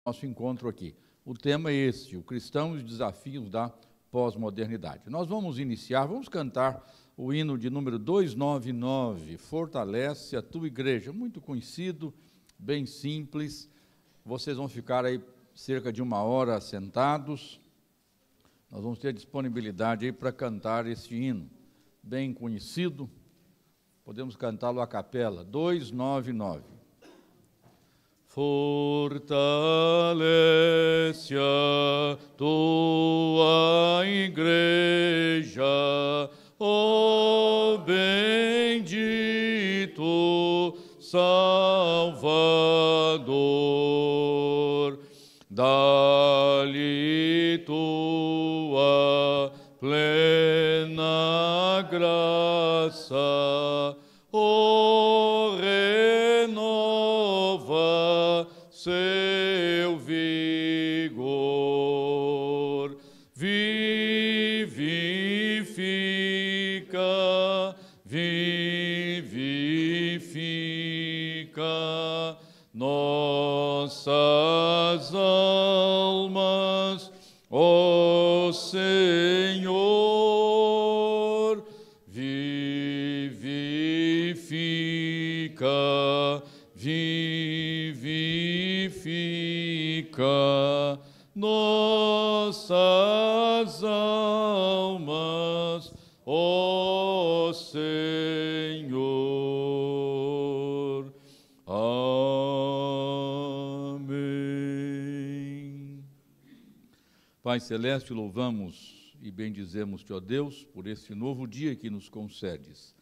nosso encontro aqui. O tema é esse, o cristão e os desafios da pós-modernidade. Nós vamos iniciar, vamos cantar o hino de número 299, Fortalece a Tua Igreja, muito conhecido, bem simples. Vocês vão ficar aí cerca de 1 hora sentados. Nós vamos ter disponibilidade aí para cantar esse hino, bem conhecido. Podemos cantá-lo a capela, 299. Fortalece a tua igreja, ó bendito Salvador, dá-lhe tua plena graça, ó renova seu vigor, vivifica nossas almas, ó Senhor, vivifica nossas almas, ó Senhor. Amém. Pai Celeste, louvamos e bendizemos-te, ó Deus, por esse novo dia que nos concedes.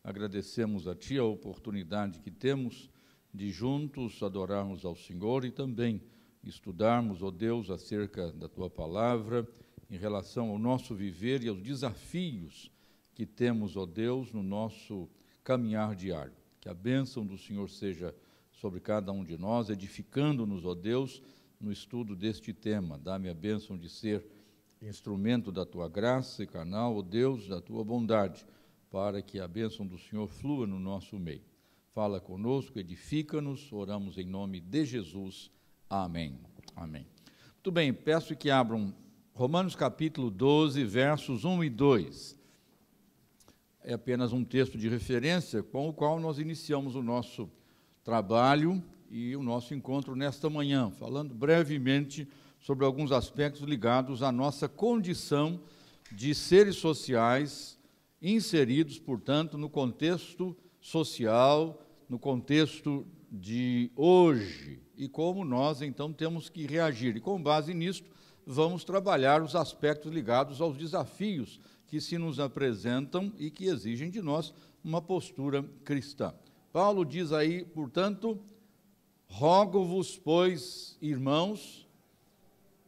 Agradecemos a Ti a oportunidade que temos de juntos adorarmos ao Senhor e também estudarmos, ó Deus, acerca da Tua palavra, em relação ao nosso viver e aos desafios que temos, ó Deus, no nosso caminhar diário. Que a bênção do Senhor seja sobre cada um de nós, edificando-nos, ó Deus, no estudo deste tema. Dá-me a bênção de ser instrumento da Tua graça e canal, ó Deus, da Tua bondade, para que a bênção do Senhor flua no nosso meio. Fala conosco, edifica-nos, oramos em nome de Jesus. Amém. Amém. Muito bem, peço que abram Romanos capítulo 12, versos 1 e 2. É apenas um texto de referência com o qual nós iniciamos o nosso trabalho e o nosso encontro nesta manhã, falando brevemente sobre alguns aspectos ligados à nossa condição de seres sociais inseridos, portanto, no contexto social, no contexto de hoje, e como nós, então, temos que reagir. E, com base nisto, vamos trabalhar os aspectos ligados aos desafios que se nos apresentam e que exigem de nós uma postura cristã. Paulo diz aí, portanto, rogo-vos, pois, irmãos,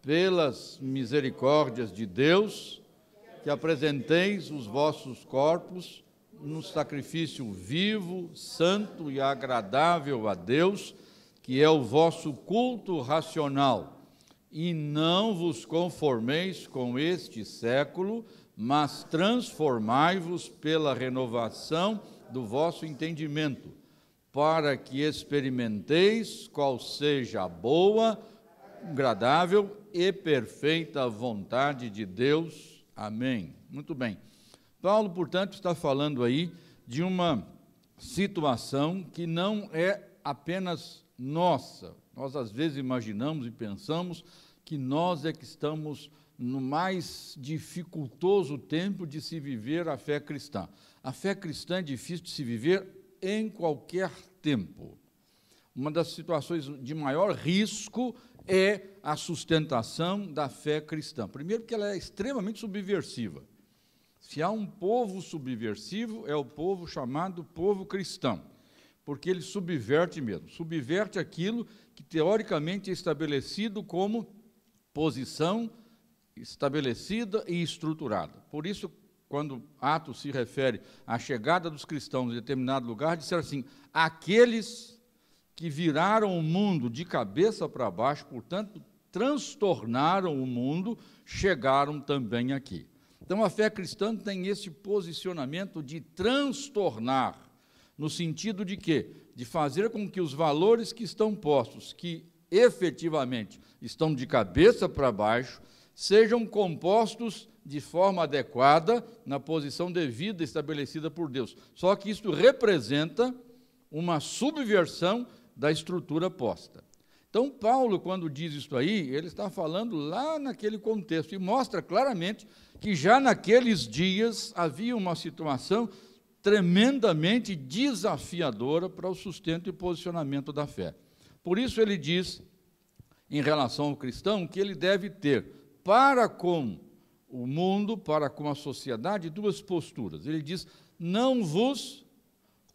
pelas misericórdias de Deus, que apresenteis os vossos corpos num sacrifício vivo, santo e agradável a Deus, que é o vosso culto racional. E não vos conformeis com este século, mas transformai-vos pela renovação do vosso entendimento, para que experimenteis qual seja a boa, agradável e perfeita vontade de Deus. Amém. Muito bem. Paulo, portanto, está falando aí de uma situação que não é apenas nossa. Nós, às vezes, imaginamos e pensamos que nós é que estamos no mais dificultoso tempo de se viver a fé cristã. A fé cristã é difícil de se viver em qualquer tempo. Uma das situações de maior risco é a sustentação da fé cristã. Primeiro, porque ela é extremamente subversiva. Se há um povo subversivo, é o povo chamado povo cristão, porque ele subverte mesmo, subverte aquilo que teoricamente é estabelecido como posição estabelecida e estruturada. Por isso, quando Atos se refere à chegada dos cristãos em determinado lugar, disseram assim, aqueles que viraram o mundo de cabeça para baixo, portanto, transtornaram o mundo, chegaram também aqui. Então, a fé cristã tem esse posicionamento de transtornar, no sentido de quê? De fazer com que os valores que estão postos, que efetivamente estão de cabeça para baixo, sejam compostos de forma adequada, na posição devida estabelecida por Deus. Só que isso representa uma subversão da estrutura posta. Então, Paulo, quando diz isso aí, ele está falando lá naquele contexto, e mostra claramente que já naqueles dias havia uma situação tremendamente desafiadora para o sustento e posicionamento da fé. Por isso ele diz, em relação ao cristão, que ele deve ter, para com o mundo, para com a sociedade, duas posturas. Ele diz, não vos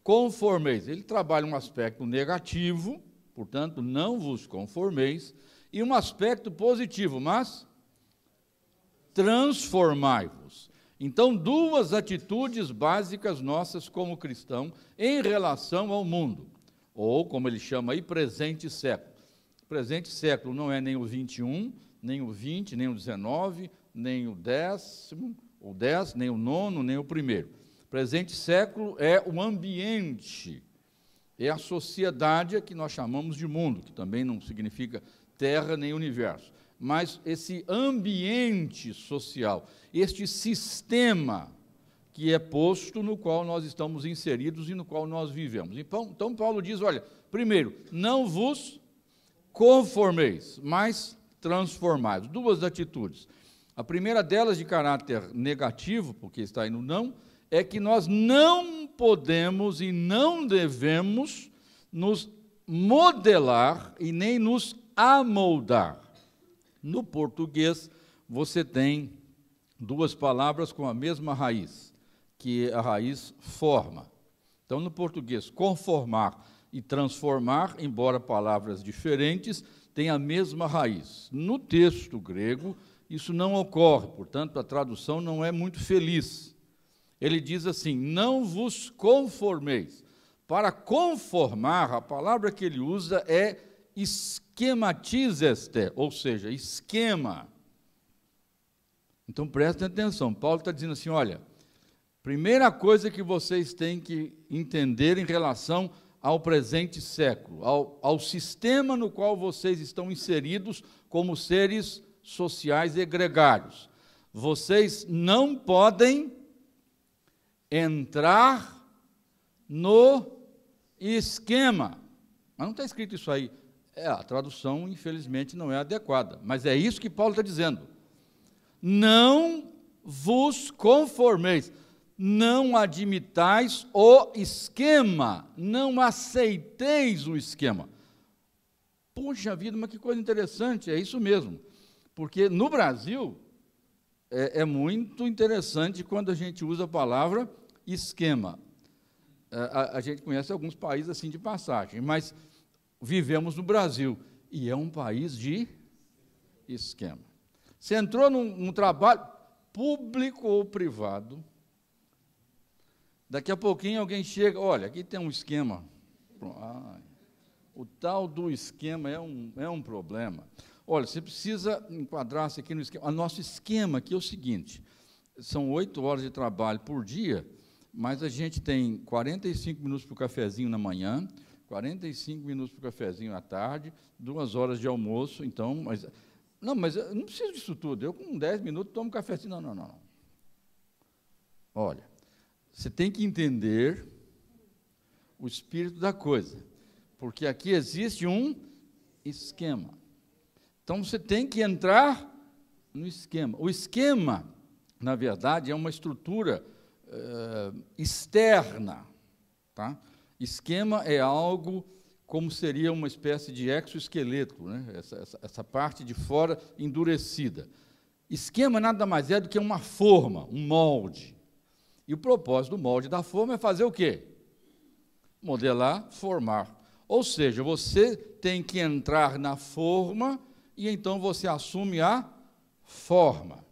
conformeis. Ele trabalha um aspecto negativo, portanto, não vos conformeis, e um aspecto positivo, mas transformai-vos. Então, duas atitudes básicas nossas como cristão em relação ao mundo, ou, como ele chama aí, presente século. Presente século não é nem o 21, nem o 20, nem o 19, nem o 10º, o 10, nem o 9º, nem o 1º. Presente século é o ambiente, é a sociedade que nós chamamos de mundo, que também não significa terra nem universo, mas esse ambiente social, este sistema que é posto no qual nós estamos inseridos e no qual nós vivemos. Então Paulo diz, olha, primeiro, não vos conformeis, mas transformai-vos. Duas atitudes. A primeira delas, de caráter negativo, porque está aí no não, é que nós não podemos e não devemos nos modelar e nem nos amoldar. No português, você tem duas palavras com a mesma raiz, que é a raiz forma. Então, no português, conformar e transformar, embora palavras diferentes, têm a mesma raiz. No texto grego, isso não ocorre, portanto, a tradução não é muito feliz. Ele diz assim, não vos conformeis. Para conformar, a palavra que ele usa é esquematizeste, ou seja, esquema. Então, prestem atenção, Paulo está dizendo assim, olha, primeira coisa que vocês têm que entender em relação ao presente século, ao sistema no qual vocês estão inseridos como seres sociais e gregários. Vocês não podem entrar no esquema. Mas não está escrito isso aí. A tradução, infelizmente, não é adequada. Mas é isso que Paulo está dizendo. Não vos conformeis. Não admitais o esquema. Não aceiteis o esquema. Puxa vida, mas que coisa interessante. É isso mesmo. Porque no Brasil, é muito interessante quando a gente usa a palavra esquema. A gente conhece alguns países assim de passagem, mas vivemos no Brasil, e é um país de esquema. Você entrou num trabalho público ou privado, daqui a pouquinho alguém chega, olha, aqui tem um esquema. O tal do esquema é um problema. Olha, você precisa enquadrar-se aqui no esquema. O nosso esquema aqui é o seguinte, são 8 horas de trabalho por dia, mas a gente tem 45 minutos para o cafezinho na manhã, 45 minutos para o cafezinho à tarde, 2 horas de almoço, então, mas eu não preciso disso tudo, eu com 10 minutos tomo cafezinho, não. Olha, você tem que entender o espírito da coisa, porque aqui existe um esquema. Então, você tem que entrar no esquema. O esquema, na verdade, é uma estrutura externa. Tá? Esquema é algo como seria uma espécie de exoesqueleto, né? Essa parte de fora endurecida. Esquema nada mais é do que uma forma, um molde. E o propósito do molde da forma é fazer o quê? Modelar, formar. Ou seja, você tem que entrar na forma e então você assume a forma.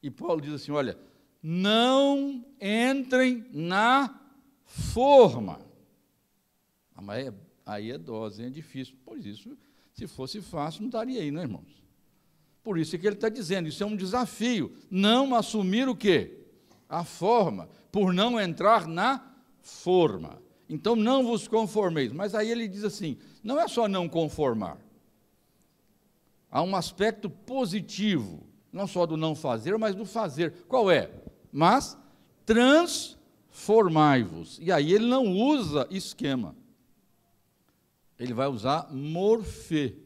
E Paulo diz assim, olha, não entrem na forma. Mas aí é dose, é difícil. Pois isso, se fosse fácil, não estaria aí, né, irmãos? Por isso é que ele está dizendo, isso é um desafio. Não assumir o quê? A forma, por não entrar na forma. Então, não vos conformeis. Mas aí ele diz assim, não é só não conformar. Há um aspecto positivo, não só do não fazer, mas do fazer. Qual é? Mas transformai-vos. E aí ele não usa esquema. Ele vai usar morfê.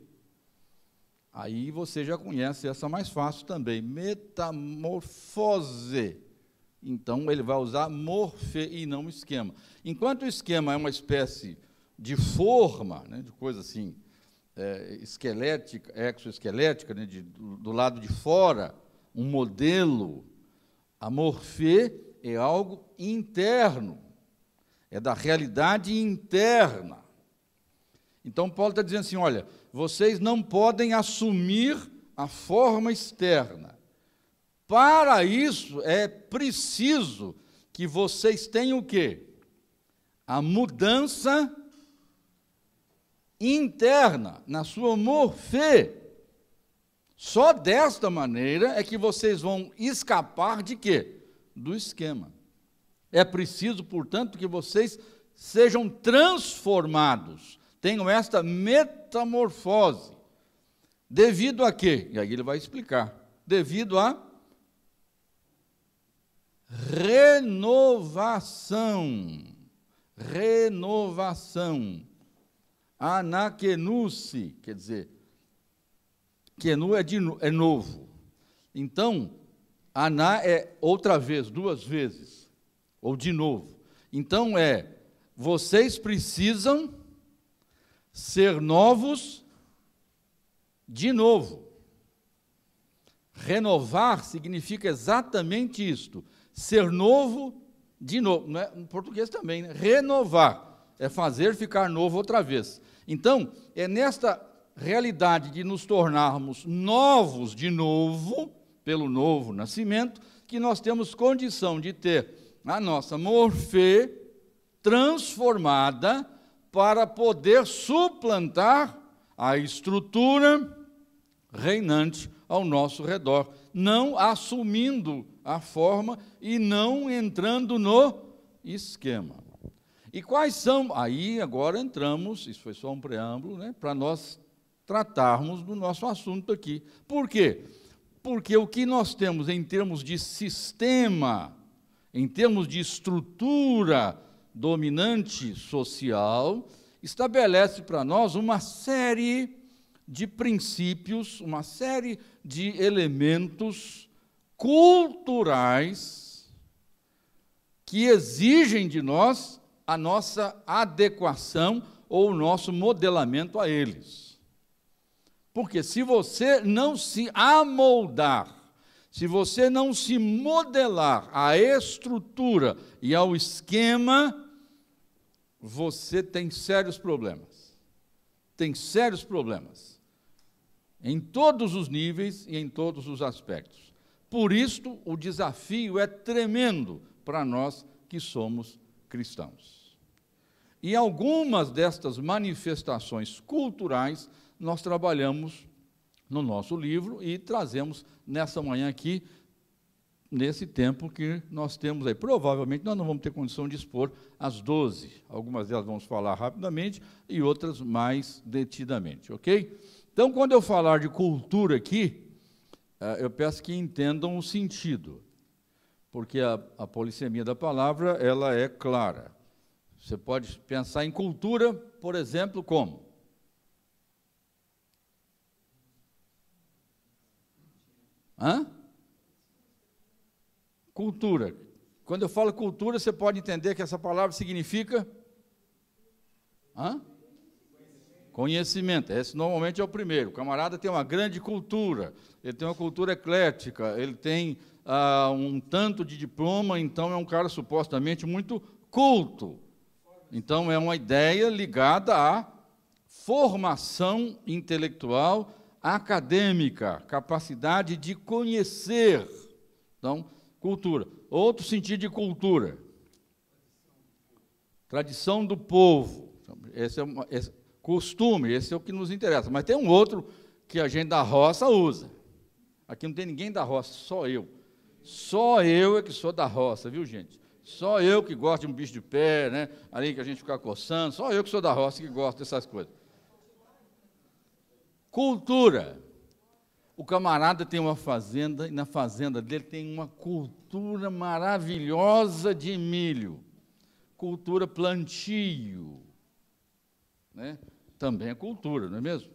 Aí você já conhece essa mais fácil também, metamorfose. Então, ele vai usar morfê e não esquema. Enquanto o esquema é uma espécie de forma, né, de coisa assim, esquelética, exoesquelética, né, do lado de fora, um modelo, a morfê é algo interno, é da realidade interna. Então, Paulo está dizendo assim, olha, vocês não podem assumir a forma externa. Para isso, é preciso que vocês tenham o quê? A mudança interna, na sua morfê. Só desta maneira é que vocês vão escapar de quê? Do esquema. É preciso, portanto, que vocês sejam transformados, tenham esta metamorfose. Devido a quê? E aí ele vai explicar. Devido a renovação. Renovação. Anakenusi, quer dizer, kenu é novo. Então, aná é outra vez, duas vezes, ou de novo. Então vocês precisam ser novos de novo. Renovar significa exatamente isto, ser novo de novo. Não é, em português também, né? Renovar é fazer ficar novo outra vez. Então, é nesta realidade de nos tornarmos novos de novo, pelo novo nascimento, que nós temos condição de ter a nossa morfê transformada para poder suplantar a estrutura reinante ao nosso redor, não assumindo a forma e não entrando no esquema. E quais são? Aí agora entramos, isso foi só um preâmbulo, né, para nós tratarmos do nosso assunto aqui. Por quê? Porque o que nós temos em termos de sistema, em termos de estrutura dominante social, estabelece para nós uma série de princípios, uma série de elementos culturais que exigem de nós a nossa adequação ou o nosso modelamento a eles. Porque se você não se amoldar, se você não se modelar à estrutura e ao esquema, você tem sérios problemas. Tem sérios problemas. Em todos os níveis e em todos os aspectos. Por isso, o desafio é tremendo para nós que somos cristãos. E algumas destas manifestações culturais nós trabalhamos no nosso livro e trazemos nessa manhã aqui, nesse tempo que nós temos aí. Provavelmente nós não vamos ter condição de expor as 12. Algumas delas vamos falar rapidamente e outras mais detidamente, ok? Então, quando eu falar de cultura aqui, eu peço que entendam o sentido, porque a polissemia da palavra, ela é clara. Você pode pensar em cultura, por exemplo, como? Cultura. Quando eu falo cultura, você pode entender que essa palavra significa? Conhecimento. Esse normalmente é o primeiro. O camarada tem uma grande cultura, ele tem uma cultura eclética, ele tem um tanto de diploma, então é um cara supostamente muito culto. Então, é uma ideia ligada à formação intelectual acadêmica, capacidade de conhecer. Então, cultura. Outro sentido de cultura. Tradição do povo. Esse é costume, esse é o que nos interessa. Mas tem um outro que a gente da roça usa. Aqui não tem ninguém da roça, só eu. Só eu é que sou da roça, viu, gente? Só eu que gosto de um bicho de pé, né? Ali que a gente fica coçando, só eu que sou da roça que gosto dessas coisas. Cultura. O camarada tem uma fazenda, e na fazenda dele tem uma cultura maravilhosa de milho, cultura plantio, né? Também é cultura, não é mesmo?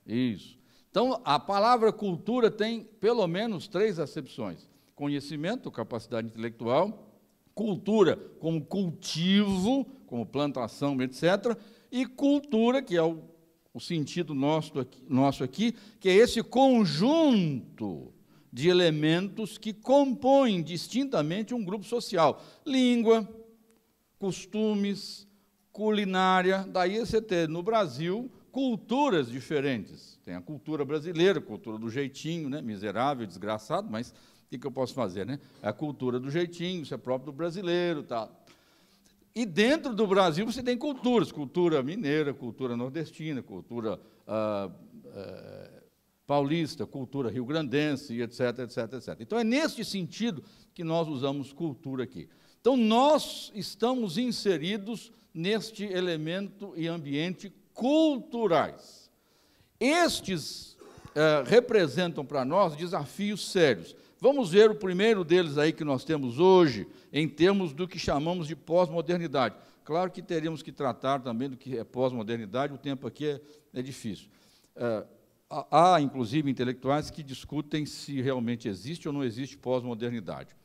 Isso. Então, a palavra cultura tem pelo menos 3 acepções: conhecimento, capacidade intelectual; cultura como cultivo, como plantação, etc., e cultura, que é o sentido nosso aqui, que é esse conjunto de elementos que compõem distintamente um grupo social: língua, costumes, culinária. Daí você tem no Brasil culturas diferentes. Tem a cultura brasileira, a cultura do jeitinho, né? Miserável, desgraçado, mas o que eu posso fazer, né? É a cultura do jeitinho, isso é próprio do brasileiro, tá? E dentro do Brasil você tem culturas: cultura mineira, cultura nordestina, cultura paulista, cultura rio-grandense, etc, etc, etc. Então, é nesse sentido que nós usamos cultura aqui. Então, nós estamos inseridos neste elemento e ambiente culturais. Estes representam para nós desafios sérios. Vamos ver o primeiro deles aí que nós temos hoje, em termos do que chamamos de pós-modernidade. Claro que teríamos que tratar também do que é pós-modernidade, o tempo aqui é difícil. Há, inclusive, intelectuais que discutem se realmente existe ou não existe pós-modernidade.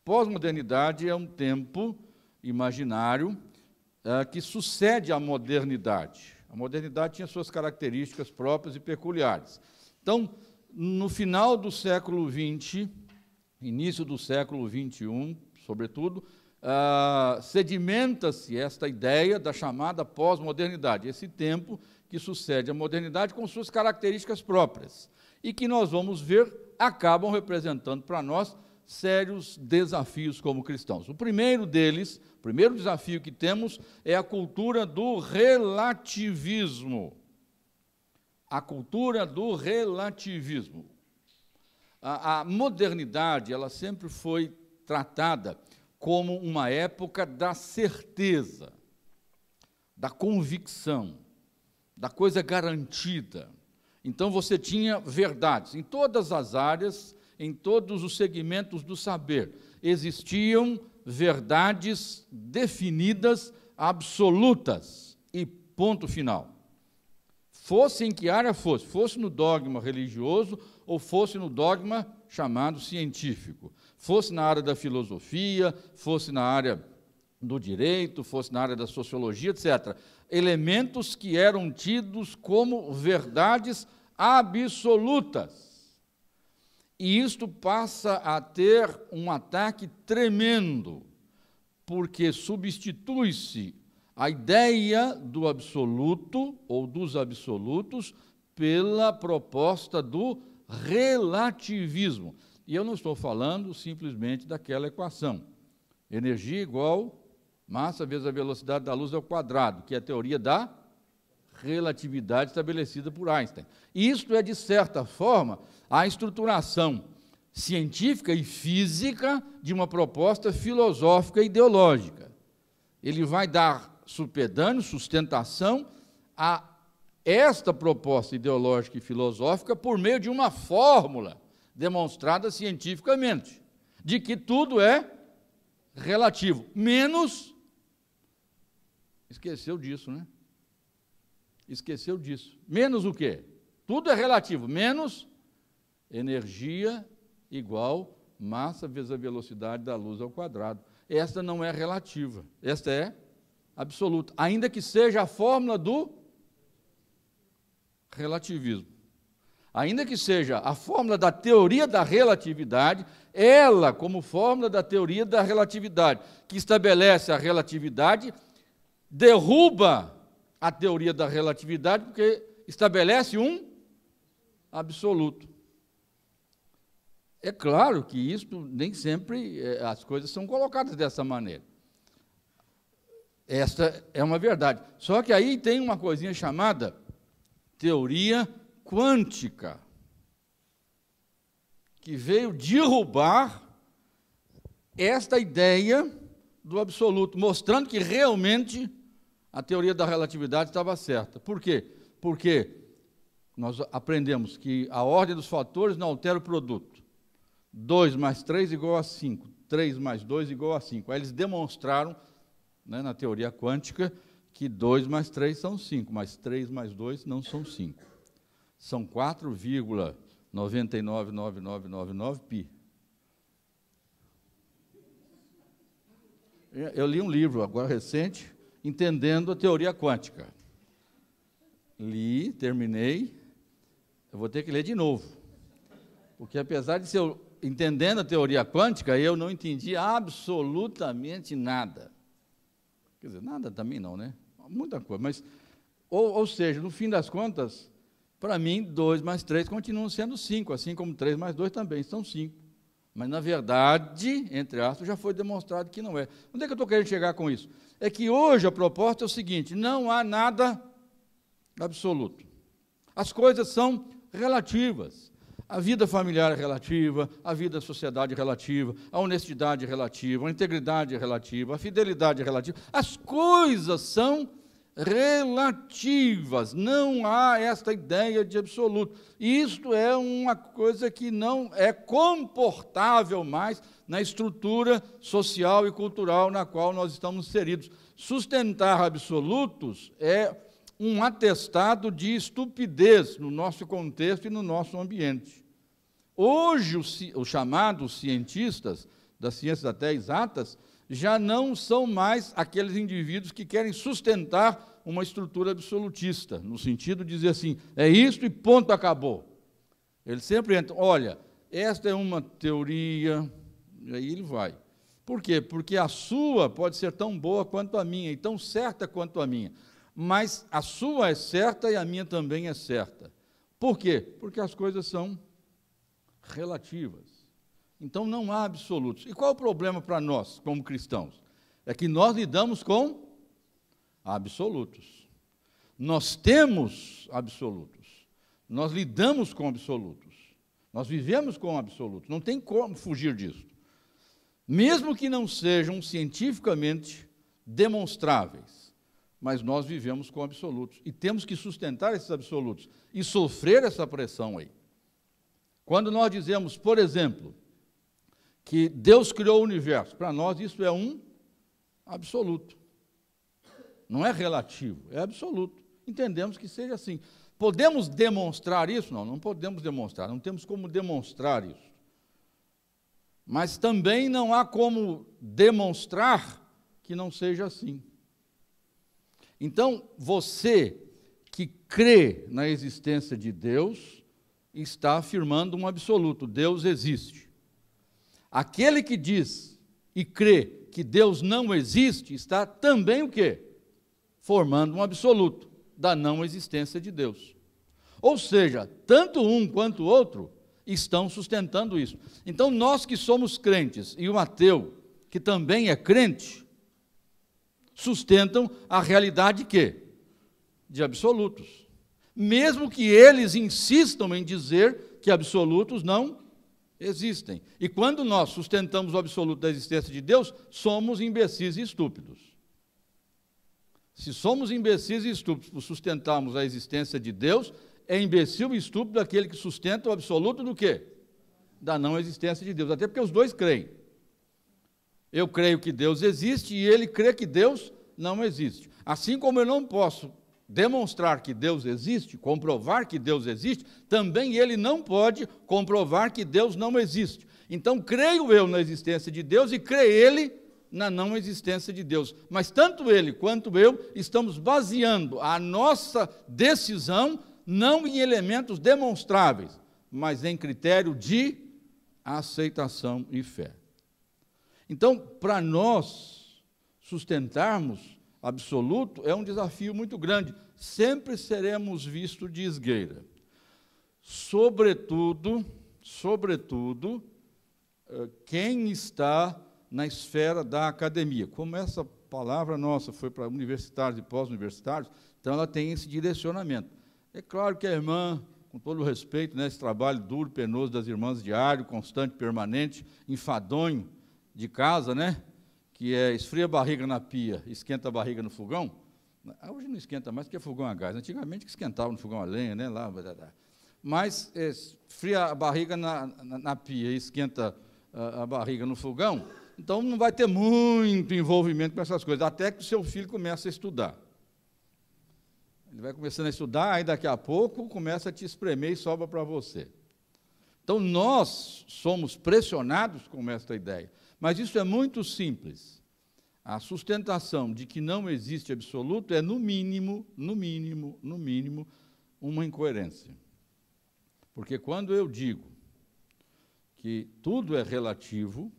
Pós-modernidade é um tempo imaginário que sucede à modernidade. A modernidade tinha suas características próprias e peculiares. Então, no final do século XX, início do século XXI, sobretudo, sedimenta-se esta ideia da chamada pós-modernidade, esse tempo que sucede à modernidade com suas características próprias, e que nós vamos ver acabam representando para nós sérios desafios como cristãos. O primeiro deles, o primeiro desafio que temos é a cultura do relativismo. A cultura do relativismo. A modernidade, ela sempre foi tratada como uma época da certeza, da convicção, da coisa garantida. Então, você tinha verdades em todas as áreas, em todos os segmentos do saber. Existiam verdades definidas, absolutas, e ponto final. Fosse em que área fosse no dogma religioso ou fosse no dogma chamado científico, fosse na área da filosofia, fosse na área do direito, fosse na área da sociologia, etc. Elementos que eram tidos como verdades absolutas. E isto passa a ter um ataque tremendo, porque substitui-se a ideia do absoluto ou dos absolutos pela proposta do relativismo. E eu não estou falando simplesmente daquela equação: energia igual massa vezes a velocidade da luz ao quadrado, que é a teoria da relatividade estabelecida por Einstein. Isto é, de certa forma, a estruturação científica e física de uma proposta filosófica e ideológica. Ele vai dar supedâneo, sustentação a esta proposta ideológica e filosófica por meio de uma fórmula demonstrada cientificamente, de que tudo é relativo, menos... Esqueceu disso, né? Esqueceu disso. Menos o quê? Tudo é relativo, menos energia igual massa vezes a velocidade da luz ao quadrado. Esta não é relativa, esta é absoluta, ainda que seja a fórmula do relativismo. Ainda que seja a fórmula da teoria da relatividade, ela, como fórmula da teoria da relatividade, que estabelece a relatividade, derruba a teoria da relatividade, porque estabelece um absoluto. É claro que isso nem sempre as coisas são colocadas dessa maneira. Esta é uma verdade. Só que aí tem uma coisinha chamada teoria quântica, que veio derrubar esta ideia do absoluto, mostrando que realmente a teoria da relatividade estava certa. Por quê? Porque nós aprendemos que a ordem dos fatores não altera o produto. 2 mais 3 igual a 5, 3 mais 2 igual a 5. Aí eles demonstraram, né, na teoria quântica, que 2 mais 3 são 5, mas 3 mais 2 não são 5. São 4,999999 pi. Eu li um livro, agora recente, entendendo a teoria quântica. Li, terminei, eu vou ter que ler de novo. Porque apesar de ser entendendo a teoria quântica, eu não entendi absolutamente nada. Quer dizer, nada também não, né? Muita coisa, mas, ou seja, no fim das contas, para mim, 2 mais 3 continuam sendo 5, assim como 3 mais 2 também são 5. Mas, na verdade, entre aspas, já foi demonstrado que não é. Onde é que eu estou querendo chegar com isso? É que hoje a proposta é o seguinte: não há nada absoluto. As coisas são relativas. A vida familiar é relativa, a vida da sociedade é relativa, a honestidade é relativa, a integridade é relativa, a fidelidade é relativa. As coisas são relativas, não há esta ideia de absoluto. Isto é uma coisa que não é comportável mais na estrutura social e cultural na qual nós estamos inseridos. Sustentar absolutos é um atestado de estupidez no nosso contexto e no nosso ambiente. Hoje, os chamados cientistas, das ciências até exatas, já não são mais aqueles indivíduos que querem sustentar uma estrutura absolutista, no sentido de dizer assim, é isto e ponto, acabou. Eles sempre entram, olha, esta é uma teoria, e aí ele vai. Por quê? Porque a sua pode ser tão boa quanto a minha, e tão certa quanto a minha, mas a sua é certa e a minha também é certa. Por quê? Porque as coisas são relativas. Então, não há absolutos. E qual é o problema para nós, como cristãos? É que nós lidamos com absolutos. Nós temos absolutos. Nós lidamos com absolutos. Nós vivemos com absolutos. Não tem como fugir disso. Mesmo que não sejam cientificamente demonstráveis, mas nós vivemos com absolutos. E temos que sustentar esses absolutos e sofrer essa pressão aí. Quando nós dizemos, por exemplo, que Deus criou o universo, para nós isso é um absoluto. Não é relativo, é absoluto. Entendemos que seja assim. Podemos demonstrar isso? Não, não podemos demonstrar, não temos como demonstrar isso. Mas também não há como demonstrar que não seja assim. Então, você que crê na existência de Deus, está afirmando um absoluto, Deus existe. Aquele que diz e crê que Deus não existe, está também o quê? Formando um absoluto da não existência de Deus. Ou seja, tanto um quanto o outro estão sustentando isso. Então, nós que somos crentes e o ateu, que também é crente, sustentam a realidade quê? De absolutos. Mesmo que eles insistam em dizer que absolutos não existem. E quando nós sustentamos o absoluto da existência de Deus, somos imbecis e estúpidos. Se somos imbecis e estúpidos por sustentarmos a existência de Deus, é imbecil e estúpido aquele que sustenta o absoluto do quê? Da não existência de Deus. Até porque os dois creem. Eu creio que Deus existe e ele crê que Deus não existe. Assim como eu não posso demonstrar que Deus existe, comprovar que Deus existe, também ele não pode comprovar que Deus não existe. Então, creio eu na existência de Deus e crê ele na não existência de Deus. Mas tanto ele quanto eu estamos baseando a nossa decisão não em elementos demonstráveis, mas em critério de aceitação e fé. Então, para nós sustentarmos absoluto é um desafio muito grande. Sempre seremos vistos de esgueira. Sobretudo, quem está na esfera da academia. Como essa palavra nossa foi para universitários e pós-universitários, então ela tem esse direcionamento. É claro que a irmã, com todo o respeito, né, esse trabalho duro, penoso das irmãs diário, constante, permanente, enfadonho de casa, né? Que é esfria a barriga na pia, esquenta a barriga no fogão, Hoje não esquenta mais porque é fogão a gás. Antigamente que esquentava no fogão a lenha, né? Lá, mas fria a barriga na pia e esquenta a barriga no fogão, então não vai ter muito envolvimento com essas coisas, até que o seu filho comece a estudar. Ele vai começando a estudar, aí daqui a pouco começa a te espremer e sobra para você. Então, nós somos pressionados com esta ideia, mas isso é muito simples. A sustentação de que não existe absoluto é, no mínimo, uma incoerência. Porque quando eu digo que tudo é relativo,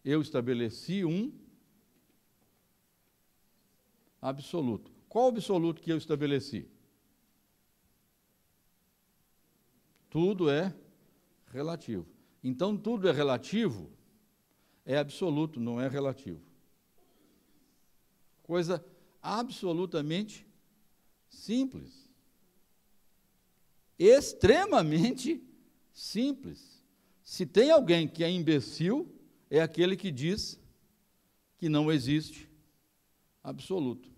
eu estabeleci um absoluto. Qual o absoluto que eu estabeleci? Tudo é relativo. Então, tudo é relativo, é absoluto, não é relativo. Coisa absolutamente simples. Extremamente simples. Se tem alguém que é imbecil, é aquele que diz que não existe absoluto,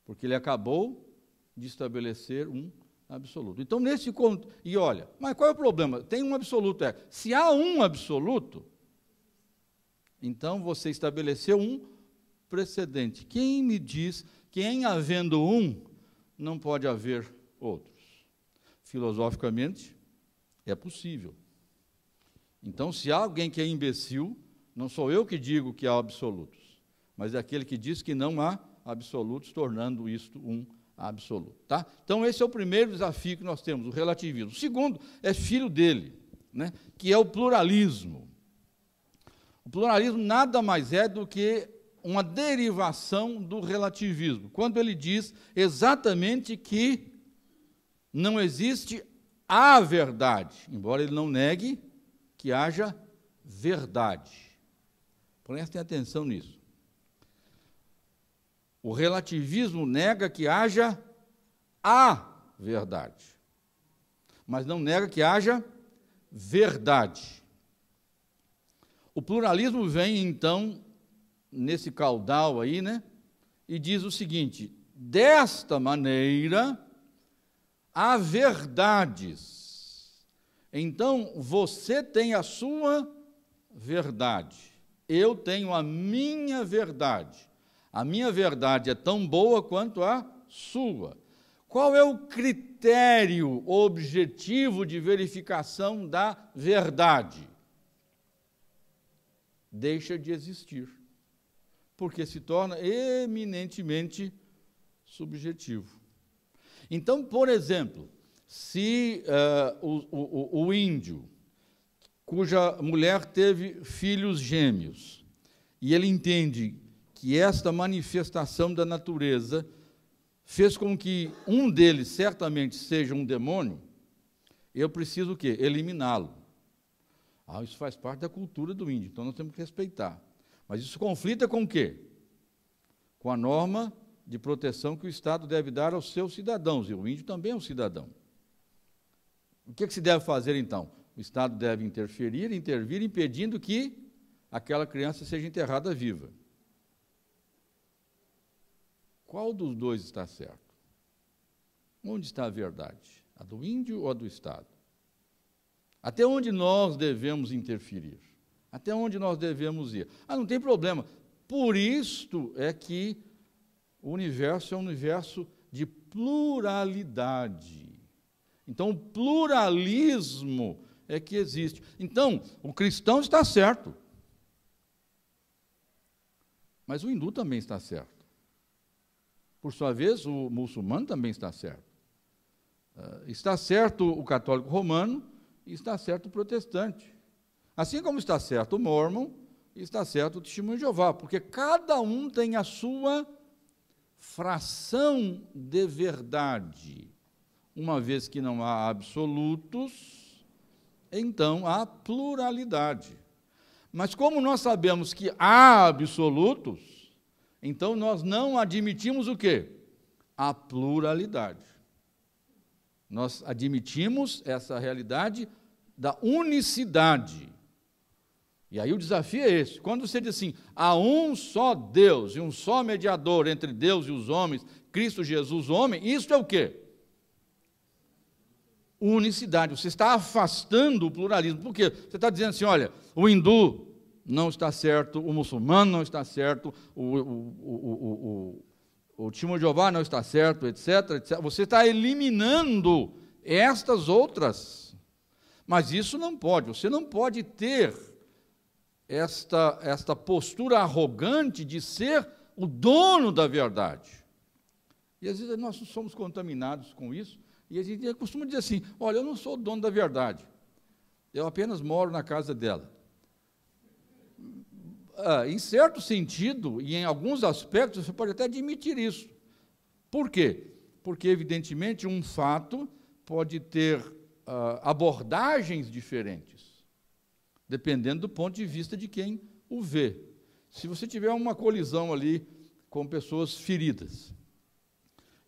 porque ele acabou de estabelecer um absoluto. Então, nesse conto, e olha, mas qual é o problema? Tem um absoluto, se há um absoluto, então você estabeleceu um precedente. Quem me diz que em havendo um, não pode haver outros? Filosoficamente, é possível. Então, se há alguém que é imbecil, não sou eu que digo que há absolutos, mas é aquele que diz que não há absolutos, tornando isto um absoluto. Tá? Então, esse é o primeiro desafio que nós temos, o relativismo. O segundo é filho dele, né, que é o pluralismo. O pluralismo nada mais é do que uma derivação do relativismo, quando ele diz exatamente que não existe a verdade, embora ele não negue que haja verdade. Prestem atenção nisso. O relativismo nega que haja a verdade, mas não nega que haja verdade. O pluralismo vem, então, nesse caudal aí, né, e diz o seguinte: desta maneira, há verdades. Então, você tem a sua verdade, eu tenho a minha verdade. A minha verdade é tão boa quanto a sua. Qual é o critério objetivo de verificação da verdade? Deixa de existir, porque se torna eminentemente subjetivo. Então, por exemplo, se o índio, cuja mulher teve filhos gêmeos, e ele entende que esta manifestação da natureza fez com que um deles certamente seja um demônio, eu preciso o quê? Eliminá-lo. Isso faz parte da cultura do índio, então nós temos que respeitar. Mas isso conflita com o quê? Com a norma de proteção que o Estado deve dar aos seus cidadãos, e o índio também é um cidadão. O que se deve fazer, então? O Estado deve intervir, impedindo que aquela criança seja enterrada viva. Qual dos dois está certo? Onde está a verdade? A do índio ou a do Estado? Até onde nós devemos interferir? Até onde nós devemos ir? Não tem problema. Por isto é que o universo é um universo de pluralidade. Então, o pluralismo é que existe. Então, o cristão está certo. Mas o hindu também está certo. Por sua vez, o muçulmano também está certo. Está certo o católico romano e está certo o protestante. Assim como está certo o mórmon e está certo o testemunho de Jeová, porque cada um tem a sua fração de verdade. Uma vez que não há absolutos, então há pluralidade. Mas como nós sabemos que há absolutos, então nós não admitimos o quê? A pluralidade. Nós admitimos essa realidade da unicidade. E aí o desafio é esse. Quando você diz assim, há um só Deus e um só mediador entre Deus e os homens, Cristo Jesus, homem, isso é o quê? Unicidade. Você está afastando o pluralismo. Por quê? Você está dizendo assim, olha, o hindu não está certo, o muçulmano não está certo, o testemunho de Jeová não está certo, etc, etc. Você está eliminando estas outras. Mas isso não pode. Você não pode ter esta postura arrogante de ser o dono da verdade. E às vezes nós somos contaminados com isso, e a gente costuma dizer assim, olha, eu não sou o dono da verdade, eu apenas moro na casa dela. Em certo sentido, e em alguns aspectos, você pode até admitir isso. Por quê? Porque, evidentemente, um fato pode ter abordagens diferentes, dependendo do ponto de vista de quem o vê. Se você tiver uma colisão ali com pessoas feridas,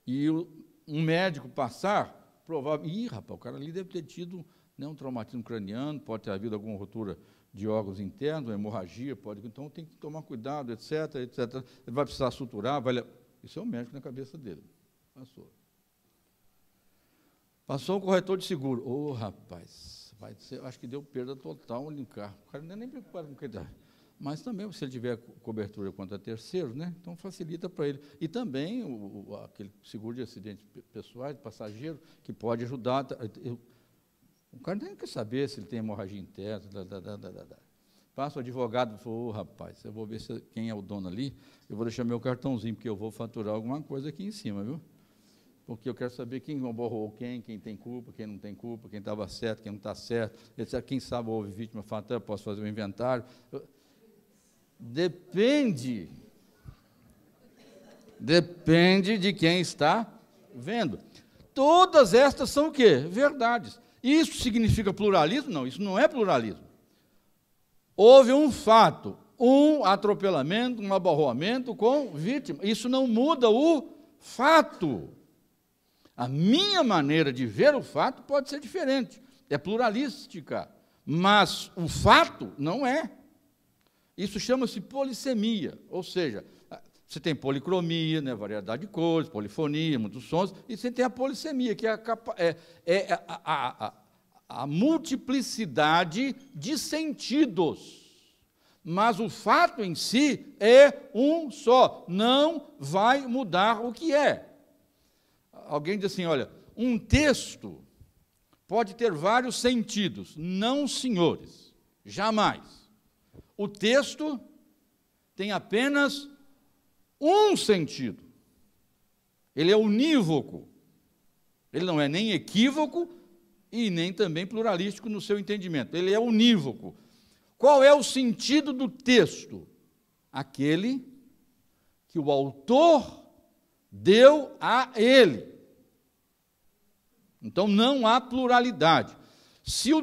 e um médico passar, provavelmente, rapaz, o cara ali deve ter tido, né, um traumatismo craniano, pode ter havido alguma ruptura de órgãos internos, uma hemorragia, então tem que tomar cuidado, etc, etc. Ele vai precisar suturar, isso é o médico na cabeça dele. Passou um corretor de seguro. Rapaz, acho que deu perda total no carro. O cara não é nem preocupado com o que dá. Mas também, se ele tiver cobertura contra terceiros, né, então facilita para ele. E também aquele seguro de acidentes pessoais, de passageiro, que pode ajudar. O cara nem quer saber se ele tem hemorragia interna. Passa o advogado e fala, rapaz, eu vou ver quem é o dono ali, eu vou deixar meu cartãozinho, porque eu vou faturar alguma coisa aqui em cima, viu? Porque eu quero saber quem borrou quem tem culpa, quem não tem culpa, quem estava certo, quem não está certo, etc. Quem sabe houve vítima fatal, eu posso fazer um inventário. Depende de quem está vendo. Todas estas são o quê? Verdades. Isso significa pluralismo? Não, isso não é pluralismo. Houve um fato, um atropelamento, um abarroamento com vítima. Isso não muda o fato. A minha maneira de ver o fato pode ser diferente, é pluralística, mas o fato não é. Isso chama-se polissemia, ou seja, você tem policromia, né, variedade de cores, polifonia, muitos sons, e você tem a polissemia, que é a multiplicidade de sentidos. Mas o fato em si é um só, não vai mudar o que é. Alguém diz assim, olha, um texto pode ter vários sentidos. Não, senhores, jamais. O texto tem apenas um sentido. Ele é unívoco. Ele não é nem equívoco e nem também pluralístico no seu entendimento. Ele é unívoco. Qual é o sentido do texto? Aquele que o autor deu a ele. Então, não há pluralidade. Se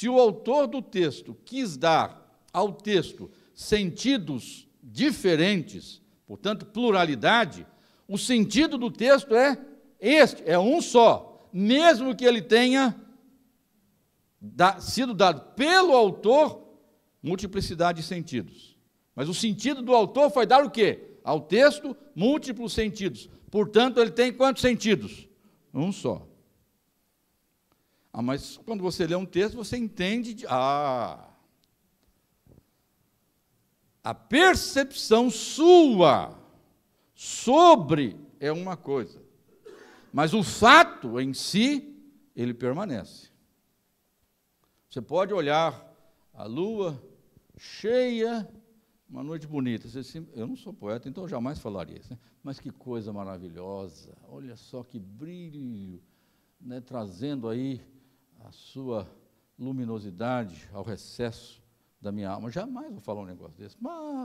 o autor do texto quis dar ao texto sentidos diferentes, portanto, pluralidade, o sentido do texto é este, é um só, mesmo que ele tenha sido dado pelo autor multiplicidade de sentidos. Mas o sentido do autor foi dar o quê? Ao texto, múltiplos sentidos. Portanto, ele tem quantos sentidos? Um só. Mas quando você lê um texto, você entende a percepção sua sobre é uma coisa, mas o fato em si, ele permanece. Você pode olhar a lua cheia, uma noite bonita. Você diz, eu não sou poeta, então eu jamais falaria isso, né? Mas que coisa maravilhosa, olha só que brilho, né, trazendo aí a sua luminosidade ao recesso da minha alma. Jamais vou falar um negócio desse.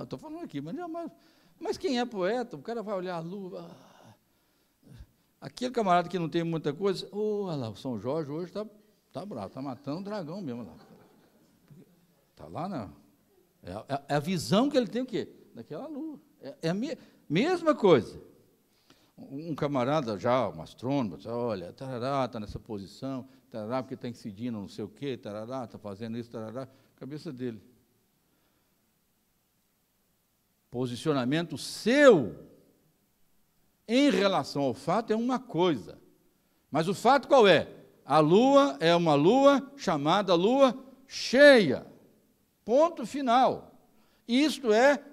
Estou falando aqui, mas jamais. Mas quem é poeta, o cara vai olhar a lua. Aquele camarada que não tem muita coisa, olha lá, o São Jorge hoje está bravo, está matando um dragão mesmo lá. Está lá, não. É a visão que ele tem o quê? Daquela lua. É a mesma coisa. Um camarada já, um astrônomo, olha, está nessa posição, tarará, porque está incidindo não sei o quê, tarará, está fazendo isso, tarará, cabeça dele. Posicionamento seu em relação ao fato é uma coisa, mas o fato qual é? A lua é uma lua chamada lua cheia, ponto final. Isto é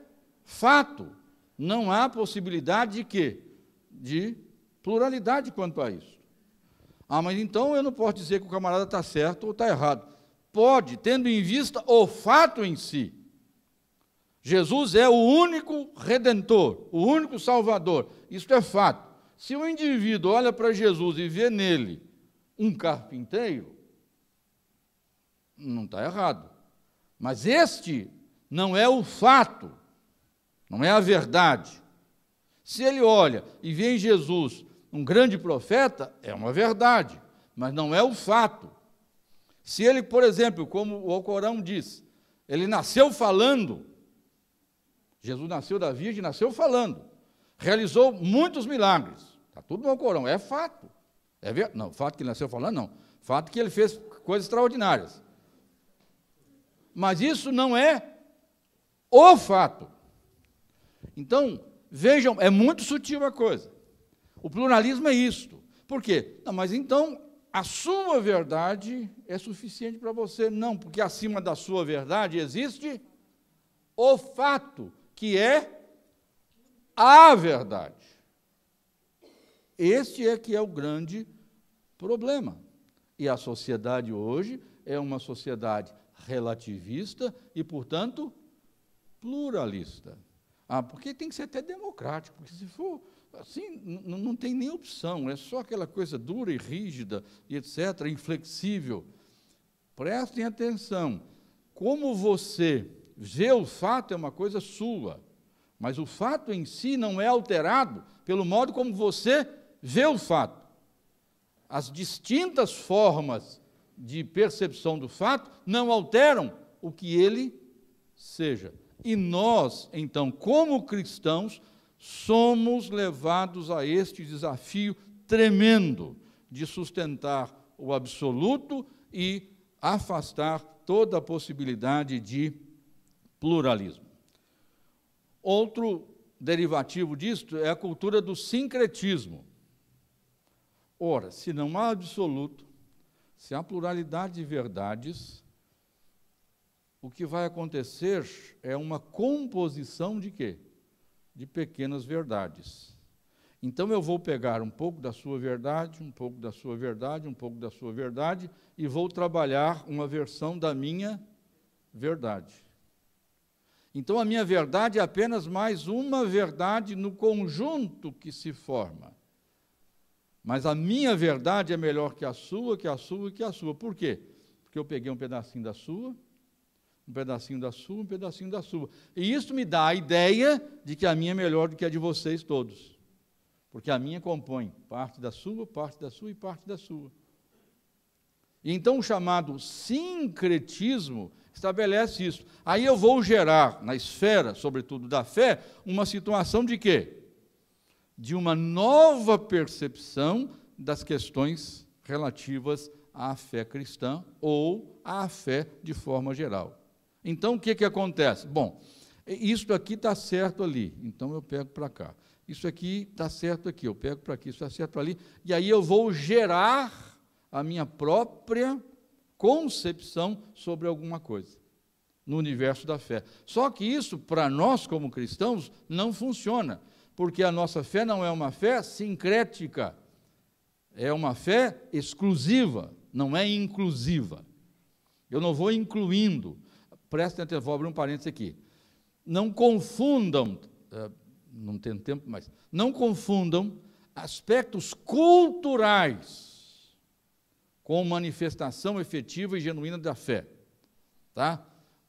fato, não há possibilidade de quê? De pluralidade quanto a isso. Ah, mas então eu não posso dizer que o camarada está certo ou está errado. Pode, tendo em vista o fato em si. Jesus é o único redentor, o único salvador. Isso é fato. Se o indivíduo olha para Jesus e vê nele um carpinteiro, não está errado. Mas este não é o fato, não é a verdade. Se ele olha e vê em Jesus um grande profeta, é uma verdade, mas não é o fato. Se ele, por exemplo, como o Alcorão diz, ele nasceu falando, Jesus nasceu da Virgem, nasceu falando, realizou muitos milagres, está tudo no Alcorão, é fato. Não, fato que ele nasceu falando, não. Fato que ele fez coisas extraordinárias. Mas isso não é o fato. Então, vejam, é muito sutil a coisa. O pluralismo é isto. Por quê? Não, mas então, a sua verdade é suficiente para você? Não, porque acima da sua verdade existe o fato, que é a verdade. Este é que é o grande problema. E a sociedade hoje é uma sociedade relativista e, portanto, pluralista. Ah, porque tem que ser até democrático, porque se for assim, não tem nem opção, é só aquela coisa dura e rígida, e etc., inflexível. Prestem atenção, como você vê o fato é uma coisa sua, mas o fato em si não é alterado pelo modo como você vê o fato. As distintas formas de percepção do fato não alteram o que ele seja. E nós, então, como cristãos, somos levados a este desafio tremendo de sustentar o absoluto e afastar toda a possibilidade de pluralismo. Outro derivativo disto é a cultura do sincretismo. Ora, se não há absoluto, se há pluralidade de verdades, o que vai acontecer é uma composição de quê? De pequenas verdades. Então eu vou pegar um pouco da sua verdade, um pouco da sua verdade, um pouco da sua verdade, e vou trabalhar uma versão da minha verdade. Então a minha verdade é apenas mais uma verdade no conjunto que se forma. Mas a minha verdade é melhor que a sua, que a sua e que a sua. Por quê? Porque eu peguei um pedacinho da sua, um pedacinho da sua, um pedacinho da sua. E isso me dá a ideia de que a minha é melhor do que a de vocês todos. Porque a minha compõe parte da sua e parte da sua. E então o chamado sincretismo estabelece isso. Aí eu vou gerar, na esfera, sobretudo da fé, uma situação de quê? De uma nova percepção das questões relativas à fé cristã ou à fé de forma geral. Então, o que acontece? Bom, isso aqui está certo ali, então eu pego para cá. Isso aqui está certo aqui, eu pego para aqui, isso está certo ali. E aí eu vou gerar a minha própria concepção sobre alguma coisa no universo da fé. Só que isso, para nós como cristãos, não funciona, porque a nossa fé não é uma fé sincrética, é uma fé exclusiva, não é inclusiva. Eu não vou incluindo. Prestem atenção, vou abrir um parênteses aqui. Não confundam, não tenho tempo, mas não confundam aspectos culturais com manifestação efetiva e genuína da fé. Tá?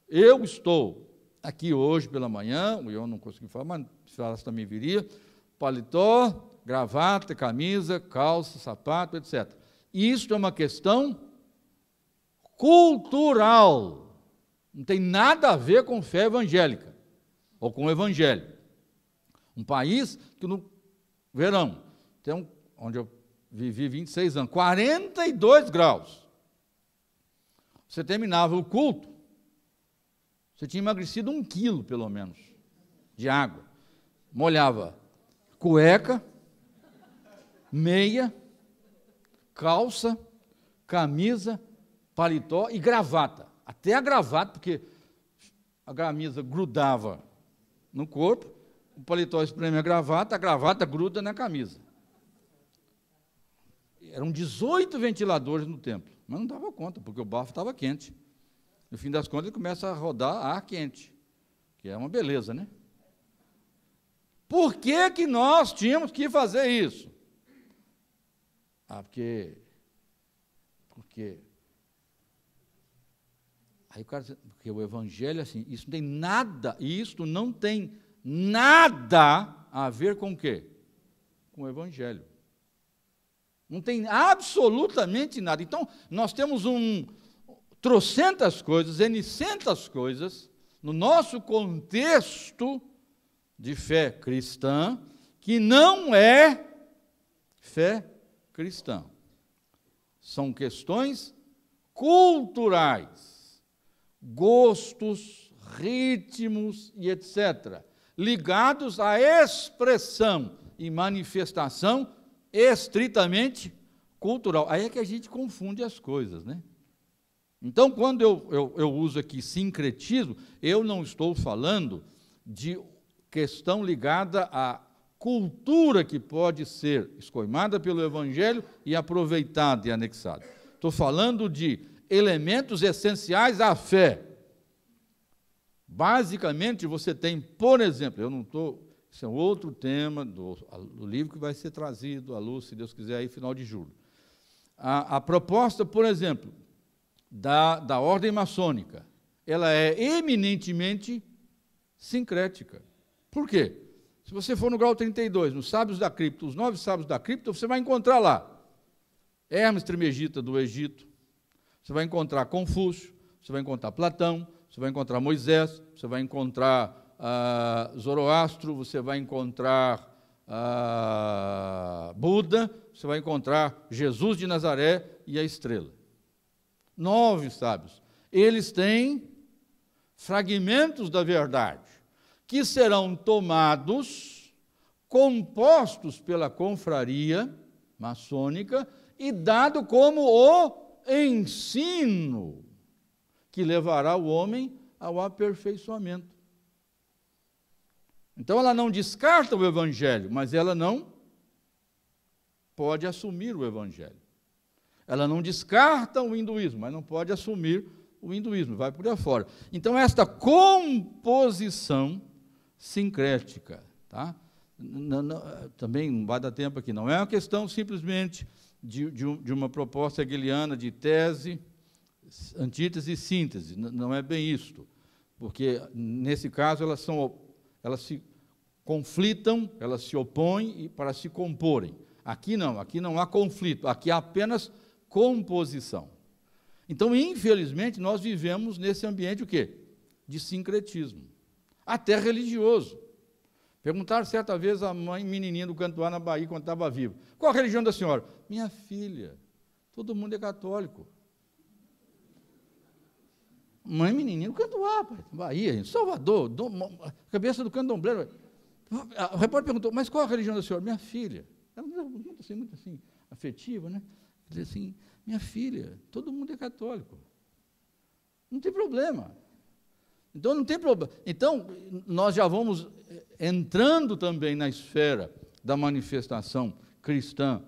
Eu estou aqui hoje pela manhã, eu não consegui falar, mas se falasse também viria, paletó, gravata, camisa, calça, sapato, etc. Isso é uma questão cultural. Não tem nada a ver com fé evangélica, ou com o evangelho. Um país que no verão, onde eu vivi 26 anos, 42 graus. Você terminava o culto, você tinha emagrecido 1 quilo, pelo menos, de água. Molhava cueca, meia, calça, camisa, paletó e gravata. Até a gravata, porque a camisa grudava no corpo, o paletó espreme a gravata gruda na camisa. Eram 18 ventiladores no templo, mas não dava conta, porque o bafo estava quente. No fim das contas, ele começa a rodar ar quente, que é uma beleza, né? Por que nós tínhamos que fazer isso? Porque aí o cara diz, porque o evangelho, assim, isso não tem nada a ver com o quê? Com o evangelho. Não tem absolutamente nada. Então, nós temos trocentas coisas, enicentas coisas, no nosso contexto de fé cristã, que não é fé cristã. São questões culturais, gostos, ritmos e etc., ligados à expressão e manifestação estritamente cultural. Aí é que a gente confunde as coisas, né? Então, quando eu uso aqui sincretismo, eu não estou falando de questão ligada à cultura que pode ser escoimada pelo Evangelho e aproveitada e anexada. Estou falando de elementos essenciais à fé. Basicamente, você tem, por exemplo, isso é um outro tema do livro que vai ser trazido à luz, se Deus quiser, aí final de julho. A proposta, por exemplo, da ordem maçônica, ela é eminentemente sincrética. Por quê? Se você for no grau 32, nos sábios da cripta, os 9 sábios da cripta, você vai encontrar lá Hermes Trismegista do Egito, você vai encontrar Confúcio, você vai encontrar Platão, você vai encontrar Moisés, você vai encontrar Zoroastro, você vai encontrar Buda, você vai encontrar Jesus de Nazaré e a estrela. 9 sábios. Eles têm fragmentos da verdade, que serão tomados, compostos pela confraria maçônica e dado como o ensino que levará o homem ao aperfeiçoamento. Então, ela não descarta o Evangelho, mas ela não pode assumir o Evangelho. Ela não descarta o hinduísmo, mas não pode assumir o hinduísmo, vai por aí fora. Então, esta composição sincrética, tá? Também não vai dar tempo aqui, não é uma questão simplesmente de uma proposta hegeliana de tese, antítese e síntese, não é bem isto, porque, nesse caso, elas se conflitam, elas se opõem para se comporem. Aqui não há conflito, aqui há apenas composição. Então, infelizmente, nós vivemos nesse ambiente o quê? De sincretismo, até religioso. Perguntaram certa vez a mãe menininha do Cantuá, na Bahia, quando estava vivo: qual a religião da senhora? Minha filha, todo mundo é católico. Mãe menininha do Cantuá, Bahia, em Salvador, cabeça do candomblé. O repórter perguntou: mas qual a religião da senhora? Minha filha. Ela muito assim, afetiva, né? Diz assim: minha filha, todo mundo é católico. Não tem problema. Então, não tem problema. Então, nós já vamos entrando também na esfera da manifestação cristã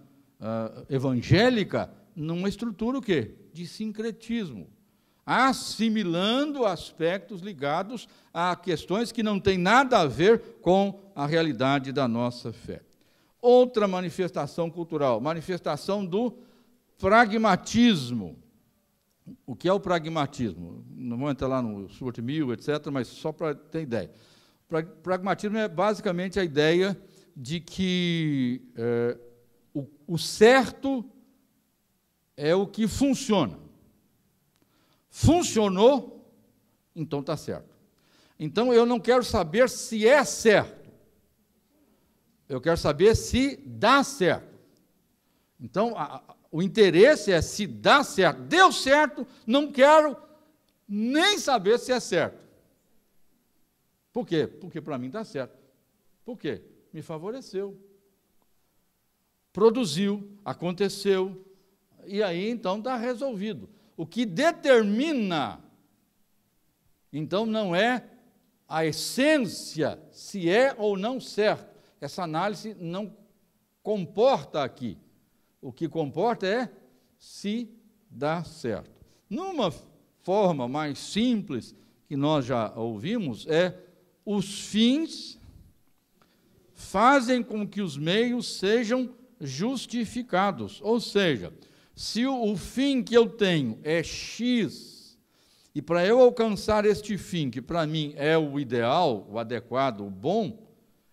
evangélica, numa estrutura o quê? De sincretismo, assimilando aspectos ligados a questões que não têm nada a ver com a realidade da nossa fé. Outra manifestação cultural, manifestação do pragmatismo. O que é o pragmatismo? Não vou entrar lá no Stuart Mill, etc., mas só para ter ideia. Pragmatismo é basicamente a ideia de que o certo é o que funciona. Funcionou, então está certo. Então, eu não quero saber se é certo. Eu quero saber se dá certo. Então, o interesse é se dá certo. Deu certo, não quero nem saber se é certo. Por quê? Porque para mim está certo. Por quê? Me favoreceu. Produziu, aconteceu, e aí então está resolvido. O que determina, então, não é a essência, se é ou não certo. Essa análise não comporta aqui. O que comporta é se dá certo. Numa forma mais simples, que nós já ouvimos, é os fins fazem com que os meios sejam justificados. Ou seja, se o fim que eu tenho é X, e para eu alcançar este fim, que para mim é o ideal, o adequado, o bom,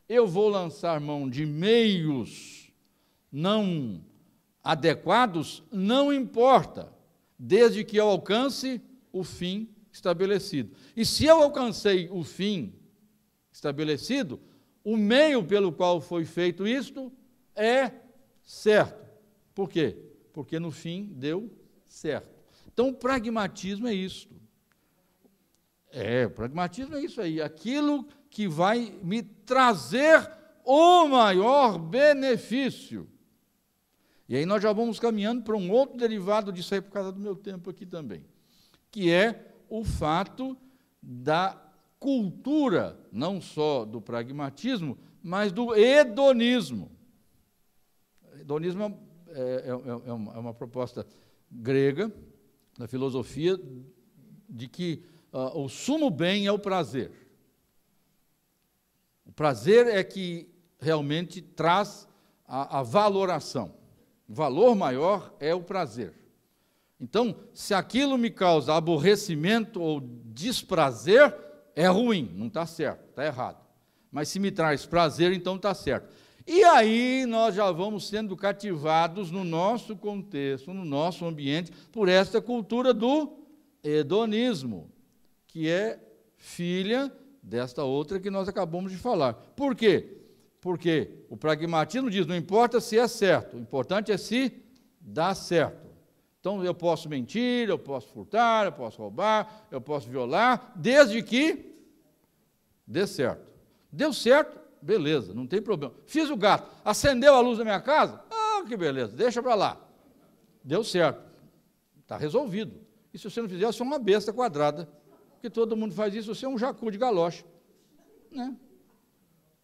eu vou lançar mão de meios não adequados, não importa, desde que eu alcance o fim estabelecido. E se eu alcancei o fim estabelecido, o meio pelo qual foi feito isto é certo. Por quê? Porque no fim deu certo. Então, o pragmatismo é isso. O pragmatismo é isso aí, aquilo que vai me trazer o maior benefício. E aí nós já vamos caminhando para um outro derivado disso aí, por causa do meu tempo aqui também, que é o fato da cultura, não só do pragmatismo, mas do hedonismo. Hedonismo é uma proposta grega, da filosofia, de que o sumo bem é o prazer. O prazer é que realmente traz a valoração. O valor maior é o prazer. Então, se aquilo me causa aborrecimento ou desprazer, é ruim, não está certo, está errado. Mas se me traz prazer, então está certo. E aí nós já vamos sendo cativados no nosso contexto, no nosso ambiente, por esta cultura do hedonismo, que é filha desta outra que nós acabamos de falar. Por quê? Porque o pragmatismo diz, não importa se é certo, o importante é se dá certo. Então, eu posso mentir, eu posso furtar, eu posso roubar, eu posso violar, desde que dê certo. Deu certo, beleza, não tem problema. Fiz o gato, acendeu a luz da minha casa, que beleza, deixa para lá. Deu certo, está resolvido. E se você não fizer, você é uma besta quadrada, porque todo mundo faz isso, você é um jacu de galocha. Né?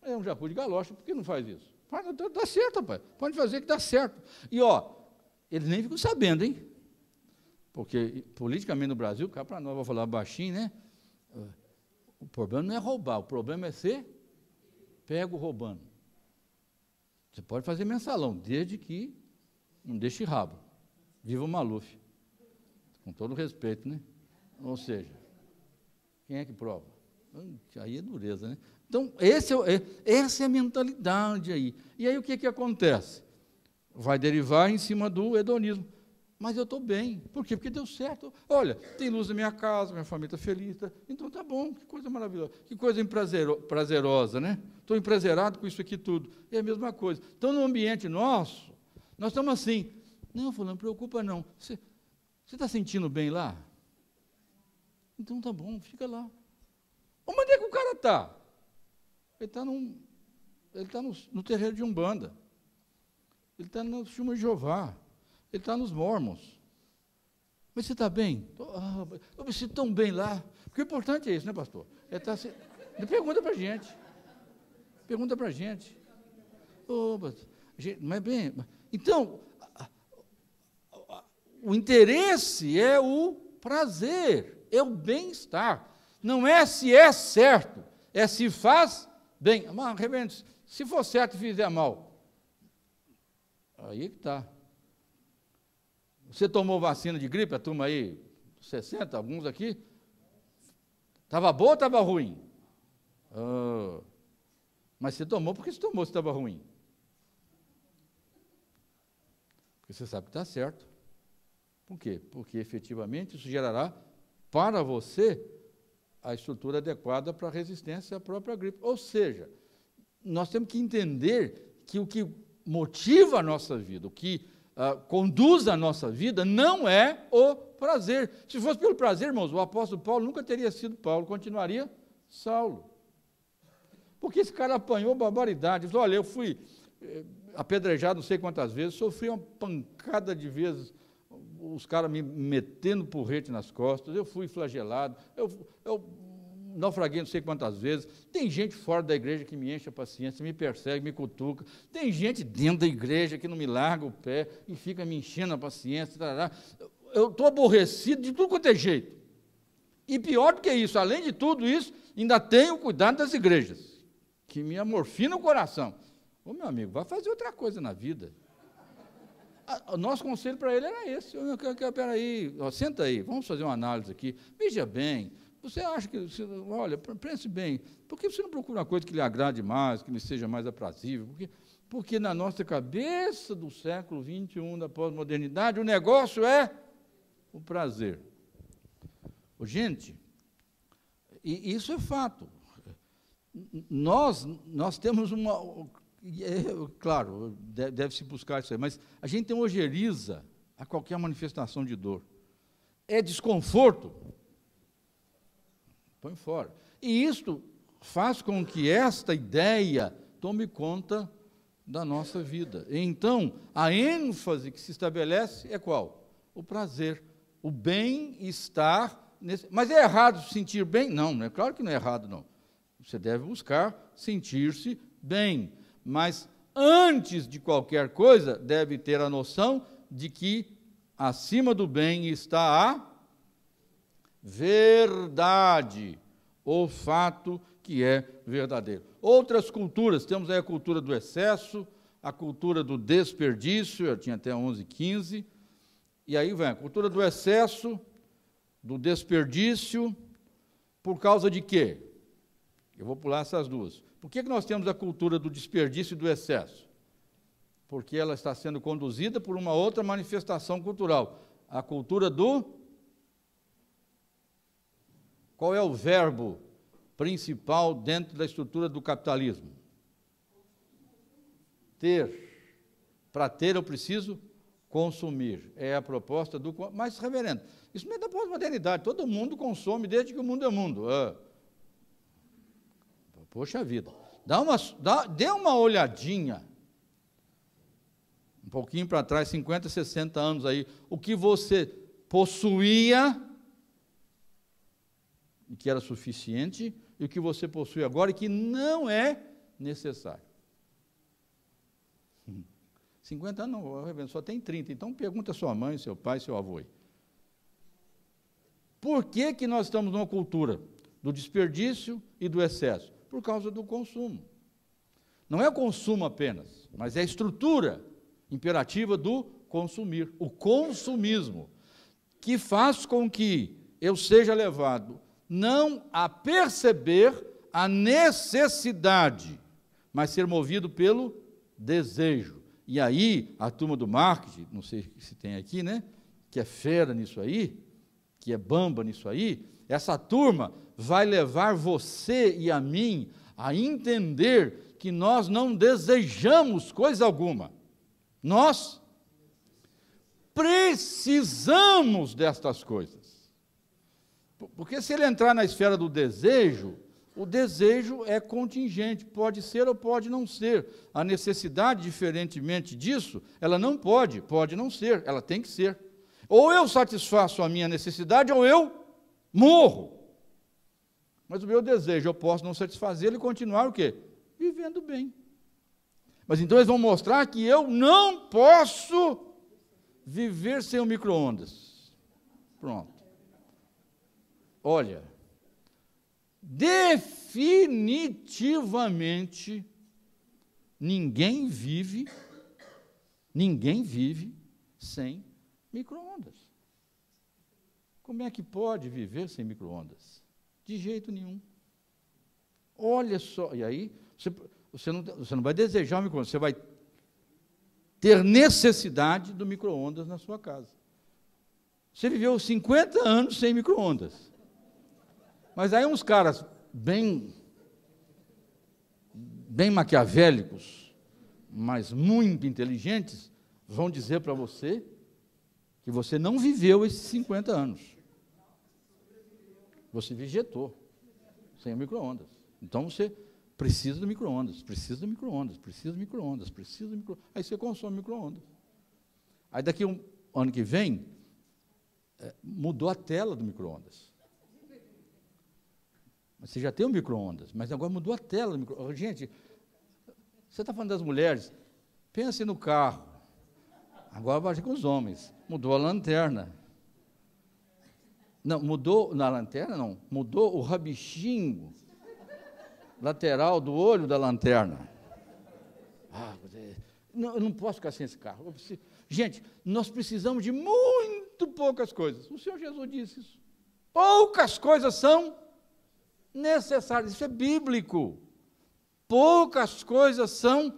É um jacu de galocha, por que não faz isso? Dá certo, rapaz, pode fazer que dá certo. E, eles nem ficam sabendo, hein? Porque, politicamente no Brasil, cá para nós, vou falar baixinho, né? O problema não é roubar, o problema é ser pego roubando. Você pode fazer mensalão, desde que não deixe rabo. Viva o Maluf. Com todo respeito, né? Ou seja, quem é que prova? Aí é dureza, né? Então, essa é a mentalidade aí. E aí o que acontece? Vai derivar em cima do hedonismo. Mas eu estou bem. Por quê? Porque deu certo. Olha, tem luz na minha casa, minha família está feliz. Então tá bom, que coisa maravilhosa. Que coisa prazerosa, né? Estou emprazerado com isso aqui tudo. É a mesma coisa. Então, no ambiente nosso, nós estamos assim. Não, fulano, não preocupa não. Você está sentindo bem lá? Então tá bom, fica lá. Onde é que o cara está? Ele está no terreiro de Umbanda. Ele está no Testemunho de Jeová. Ele está nos Mormons. Mas você está bem? Eu me sinto tão bem lá. Porque o importante é isso, né, pastor? Pergunta para a gente. Pergunta para a gente. Mas bem, então, o interesse é o prazer, é o bem-estar. Não é se é certo, é se faz bem. Mas, reverendo, se for certo e fizer mal, aí que está. Você tomou vacina de gripe, a turma aí, 60, alguns aqui? Estava boa ou estava ruim? Mas você tomou porque você tomou se estava ruim. Porque você sabe que está certo. Por quê? Porque efetivamente isso gerará para você a estrutura adequada para a resistência à própria gripe. Ou seja, nós temos que entender que o que motiva a nossa vida, o que conduz a nossa vida não é o prazer. Se fosse pelo prazer, irmãos, o apóstolo Paulo nunca teria sido Paulo, continuaria Saulo. Porque esse cara apanhou barbaridade. Ele falou, olha, eu fui apedrejado não sei quantas vezes, sofri uma pancada de vezes, os caras me metendo porrete nas costas, eu fui flagelado, eu naufraguei não sei quantas vezes, tem gente fora da igreja que me enche a paciência, me persegue, me cutuca, tem gente dentro da igreja que não me larga o pé e fica me enchendo a paciência, eu estou aborrecido de tudo quanto é jeito. E pior do que isso, além de tudo isso, ainda tenho cuidado das igrejas, que me amorfinam o coração. Ô, meu amigo, vai fazer outra coisa na vida. O nosso conselho para ele era esse. Espera aí, senta aí, vamos fazer uma análise aqui. Veja bem, você acha que, olha, pense bem, por que você não procura uma coisa que lhe agrade mais, que lhe seja mais aprazível? Porque na nossa cabeça do século XXI, da pós-modernidade, o negócio é o prazer. Gente, e isso é fato. Nós temos uma... claro, deve-se buscar isso aí, mas a gente tem ojeriza a qualquer manifestação de dor. É desconforto, põe fora. E isto faz com que esta ideia tome conta da nossa vida. Então, a ênfase que se estabelece é qual? O prazer, o bem-estar. Mas é errado sentir bem? Não, é claro que não é errado, não. Você deve buscar sentir-se bem. Mas, antes de qualquer coisa, deve ter a noção de que, acima do bem, está a verdade, o fato que é verdadeiro. Outras culturas, temos aí a cultura do excesso, a cultura do desperdício, eu tinha até 11, 15, e aí vem a cultura do excesso, do desperdício, por causa de quê? Eu vou pular essas duas. Por que nós temos a cultura do desperdício e do excesso? Porque ela está sendo conduzida por uma outra manifestação cultural, a cultura do... Qual é o verbo principal dentro da estrutura do capitalismo? Ter. Para ter eu preciso consumir. É a proposta do... Mas, reverendo, isso não é da pós-modernidade, todo mundo consome desde que o mundo é mundo. Poxa vida, dê uma olhadinha, um pouquinho para trás, 50, 60 anos aí, o que você possuía, e que era suficiente, e o que você possui agora, e que não é necessário. 50 anos não, só tem 30, então pergunta a sua mãe, seu pai, seu avô. Por que nós estamos numa cultura do desperdício e do excesso? Por causa do consumo. Não é o consumo apenas, mas é a estrutura imperativa do consumir, o consumismo, que faz com que eu seja levado não a perceber a necessidade, mas ser movido pelo desejo. E aí, a turma do marketing, não sei se tem aqui, né, que é fera nisso aí, que é bamba nisso aí, essa turma vai levar você e a mim a entender que nós não desejamos coisa alguma. Nós precisamos destas coisas. Porque se ele entrar na esfera do desejo, o desejo é contingente, pode ser ou pode não ser. A necessidade, diferentemente disso, ela não pode não ser, ela tem que ser. Ou eu satisfaço a minha necessidade, ou eu morro. Mas o meu desejo, eu posso não satisfazê-lo e continuar o quê? Vivendo bem. Mas então eles vão mostrar que eu não posso viver sem o micro-ondas. Pronto. Olha, definitivamente ninguém vive sem micro-ondas. Como é que pode viver sem micro-ondas? De jeito nenhum. Olha só, e aí você não vai desejar o micro-ondas, você vai ter necessidade do micro-ondas na sua casa. Você viveu 50 anos sem micro-ondas. Mas aí uns caras bem maquiavélicos, mas muito inteligentes, vão dizer para você que você não viveu esses 50 anos. Você vegetou sem o micro-ondas. Então você precisa do micro-ondas, precisa do micro-ondas, precisa do micro-ondas, precisa do micro-ondas. Aí você consome micro-ondas. Aí daqui um ano que vem, mudou a tela do micro-ondas. Você já tem o micro-ondas, mas agora mudou a tela do micro-ondas. Gente, você está falando das mulheres, pense no carro. Agora vai com os homens. Mudou a lanterna. Não, mudou na lanterna, não. Mudou o rabichinho lateral do olho da lanterna. Não, eu não posso ficar sem esse carro. Gente, nós precisamos de muito poucas coisas. O Senhor Jesus disse isso. Poucas coisas são necessárias. Isso é bíblico. Poucas coisas são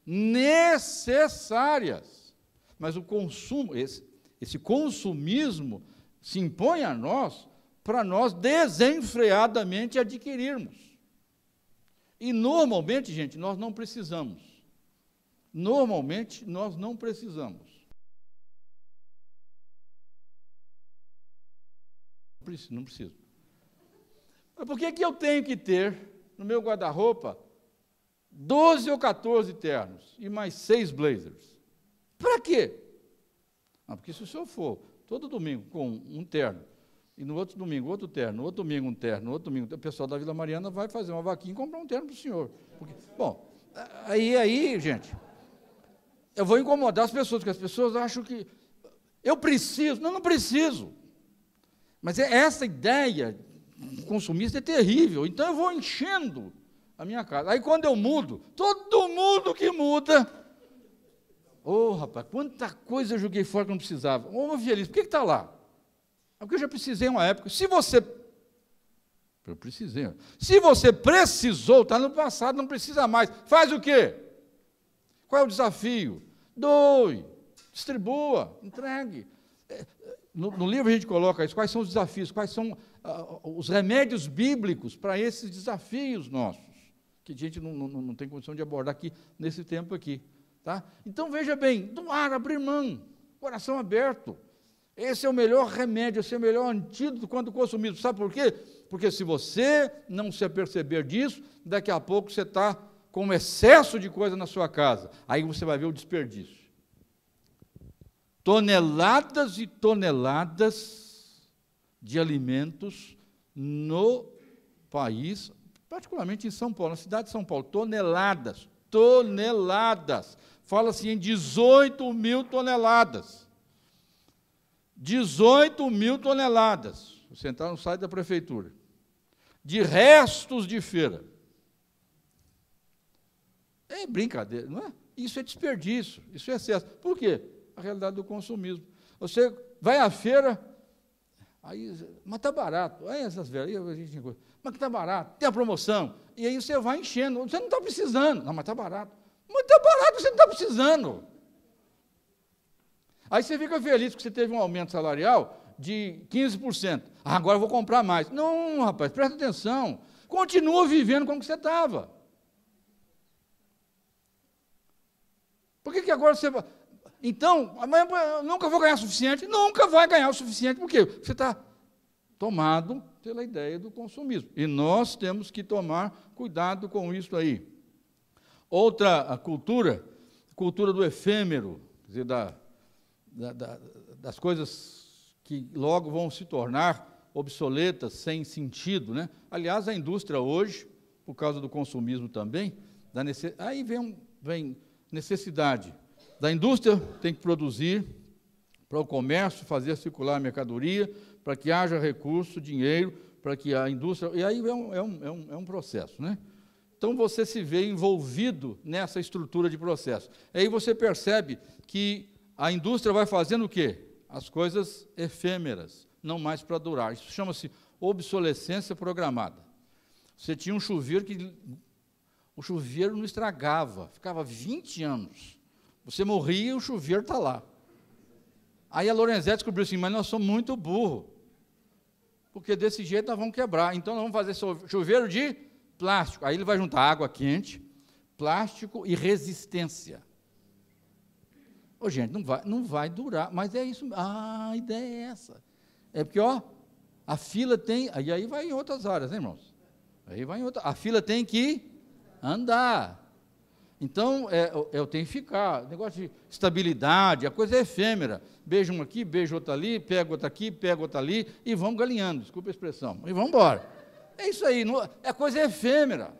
necessárias. Mas o consumo, esse consumismo se impõe a nós para nós desenfreadamente adquirirmos. E normalmente, gente, nós não precisamos. Normalmente, nós não precisamos. Não preciso. Mas por que eu tenho que ter no meu guarda-roupa 12 ou 14 ternos e mais 6 blazers? Para quê? Porque se o senhor for todo domingo com um terno, e no outro domingo outro terno, no outro domingo um terno, no outro domingo o pessoal da Vila Mariana vai fazer uma vaquinha e comprar um terno para o senhor. Bom, aí, gente, eu vou incomodar as pessoas, porque as pessoas acham que eu preciso. Não preciso. Mas essa ideia consumista é terrível. Então eu vou enchendo a minha casa. Aí quando eu mudo, todo mundo que muda... rapaz, quanta coisa eu joguei fora que não precisava. Meu feliz, por que está lá? Porque eu já precisei uma época. Eu precisei. Se você precisou, está no passado, não precisa mais. Faz o quê? Qual é o desafio? Doe, distribua, entregue. No livro a gente coloca isso, quais são os desafios, quais são os remédios bíblicos para esses desafios nossos, que a gente não tem condição de abordar aqui, nesse tempo aqui. Tá? Então, veja bem, doar, abrir mão, coração aberto. Esse é o melhor remédio, esse é o melhor antídoto contra o consumismo. Sabe por quê? Porque se você não se aperceber disso, daqui a pouco você está com um excesso de coisa na sua casa. Aí você vai ver o desperdício. Toneladas e toneladas de alimentos no país, particularmente em São Paulo, na cidade de São Paulo, toneladas. Fala-se em 18 mil toneladas. 18 mil toneladas. Você entrar no site da prefeitura. De restos de feira. É brincadeira, não é? Isso é desperdício, isso é excesso. Por quê? A realidade do consumismo. Você vai à feira, aí, mas está barato. Aí essas feiras, mas que está barato, tem a promoção. E aí você vai enchendo. Você não está precisando. Não, mas está barato. Mas está barato, você não está precisando. Aí você fica feliz que você teve um aumento salarial de 15%. Agora eu vou comprar mais. Não, rapaz, presta atenção. Continua vivendo como que você estava. Por que agora você... Então, amanhã eu nunca vou ganhar o suficiente? Nunca vai ganhar o suficiente. Por quê? Você está tomado pela ideia do consumismo. E nós temos que tomar cuidado com isso aí. Outra cultura do efêmero, quer dizer, das coisas que logo vão se tornar obsoletas, sem sentido, né? Aliás, a indústria hoje, por causa do consumismo também, aí vem necessidade. Da indústria tem que produzir para o comércio fazer circular a mercadoria, para que haja recurso, dinheiro, para que a indústria... E aí é um processo, né? Então, você se vê envolvido nessa estrutura de processo. Aí você percebe que a indústria vai fazendo o quê? As coisas efêmeras, não mais para durar. Isso chama-se obsolescência programada. Você tinha um chuveiro que... O chuveiro não estragava, ficava 20 anos. Você morria e o chuveiro está lá. Aí a Lorenzetti descobriu assim, mas nós somos muito burros, porque desse jeito nós vamos quebrar. Então, nós vamos fazer chuveiro de plástico. Aí ele vai juntar água quente, plástico e resistência. Ô, gente, não vai durar, mas é isso, a ideia é essa. É porque, ó, a fila tem, e aí vai em outras áreas, né, irmãos? Aí vai em outra, a fila tem que andar. Então, eu tenho que ficar, negócio de estabilidade, a coisa é efêmera. Beijo um aqui, beijo outro ali, pega outra aqui, pega outra ali, e vamos galinhando, desculpa a expressão, e vamos embora. É isso aí, a coisa é efêmera.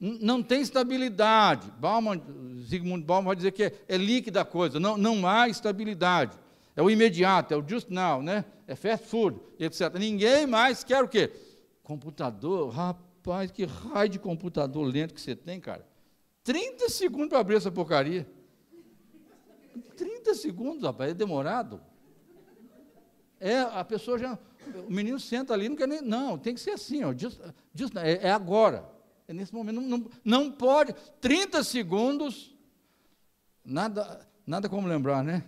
Não tem estabilidade. Zygmunt Bauman vai dizer que é líquida a coisa, não há estabilidade. É o imediato, é o just now, né? É fast food, etc. Ninguém mais quer o quê? Computador, rapaz, que raio de computador lento que você tem, cara. 30 segundos para abrir essa porcaria. 30 segundos, rapaz, é demorado. A pessoa já... O menino senta ali, não quer nem... Não, tem que ser assim, ó, é agora. É nesse momento, não pode. 30 segundos, nada como lembrar, né?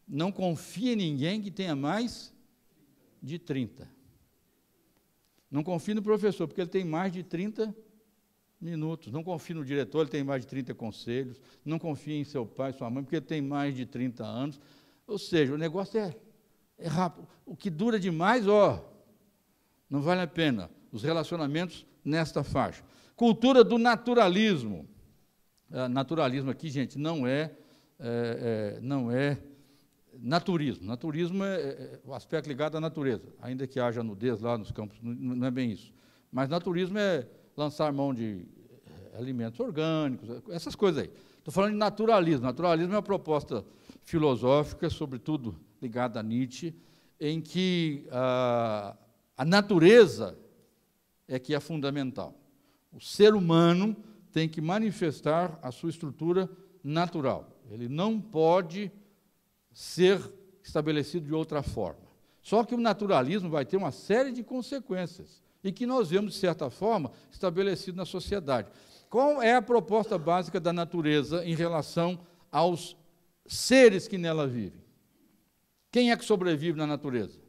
Não confie em ninguém que tenha mais de 30. Não confie no professor, porque ele tem mais de 30 minutos. Não confie no diretor, ele tem mais de 30 conselhos. Não confie em seu pai, sua mãe, porque ele tem mais de 30 anos. Ou seja, o negócio é rápido. O que dura demais, não vale a pena. Os relacionamentos nesta faixa. Cultura do naturalismo. Naturalismo aqui, gente, não é naturismo. Naturismo é o aspecto ligado à natureza, ainda que haja nudez lá nos campos, não é bem isso. Mas naturismo é lançar mão de alimentos orgânicos, essas coisas aí. Estou falando de naturalismo. Naturalismo é uma proposta filosófica, sobretudo ligada a Nietzsche, em que a natureza é que é fundamental. O ser humano tem que manifestar a sua estrutura natural. Ele não pode ser estabelecido de outra forma. Só que o naturalismo vai ter uma série de consequências, e que nós vemos, de certa forma, estabelecido na sociedade. Qual é a proposta básica da natureza em relação aos seres que nela vivem? Quem é que sobrevive na natureza?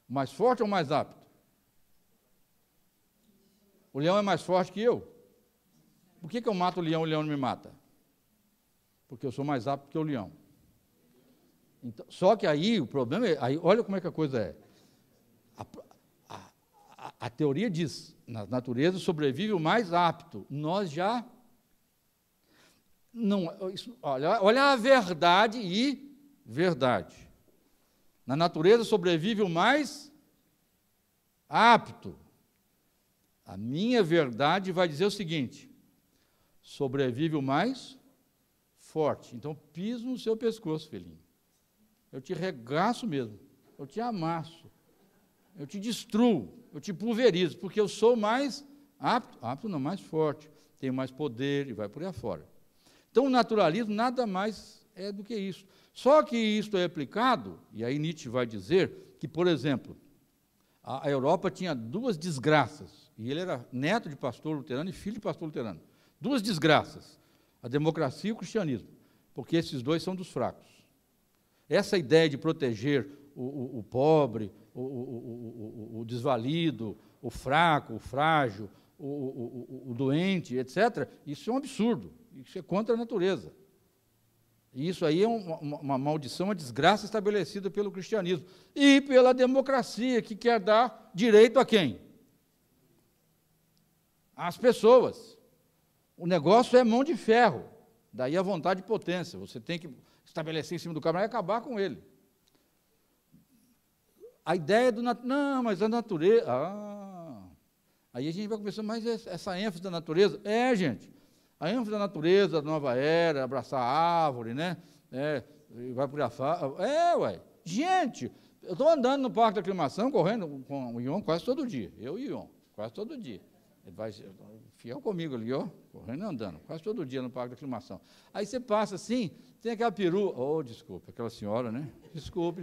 O mais forte ou o mais apto? O leão é mais forte que eu? Por que eu mato o leão não me mata? Porque eu sou mais apto que o leão. Então, só que aí o problema é, olha como é que a coisa é. A teoria diz, na natureza sobrevive o mais apto. Nós já... Não, olha a verdade e verdade. Na natureza sobrevive o mais apto. A minha verdade vai dizer o seguinte: sobrevive o mais forte. Então, piso no seu pescoço, filhinho. Eu te regaço mesmo. Eu te amasso. Eu te destruo. Eu te pulverizo, porque eu sou mais apto não, mais forte. Tenho mais poder e vai por aí afora. Então, o naturalismo nada mais é do que isso. Só que isto é aplicado, e aí Nietzsche vai dizer que, por exemplo, a Europa tinha duas desgraças, e ele era neto de pastor luterano e filho de pastor luterano. Duas desgraças, a democracia e o cristianismo, porque esses dois são dos fracos. Essa ideia de proteger o pobre, o desvalido, o fraco, o frágil, o doente, etc., isso é um absurdo, isso é contra a natureza. E isso aí é uma maldição, uma desgraça estabelecida pelo cristianismo e pela democracia, que quer dar direito a quem? Às pessoas. O negócio é mão de ferro, daí a vontade de potência. Você tem que estabelecer em cima do camarada e acabar com ele. A ideia do... Não, mas a natureza... Aí a gente vai conversando, mas essa ênfase da natureza... gente... A ênfase da natureza, da nova era, abraçar a árvore, né? Vai por ué. Gente, eu estou andando no Parque da Aclimação, correndo com o Ion quase todo dia. Eu e o Ion, quase todo dia. Ele vai fiel comigo ali, correndo e andando, quase todo dia no Parque da Aclimação. Aí você passa assim, tem aquela perua, desculpa, aquela senhora, né? Desculpa.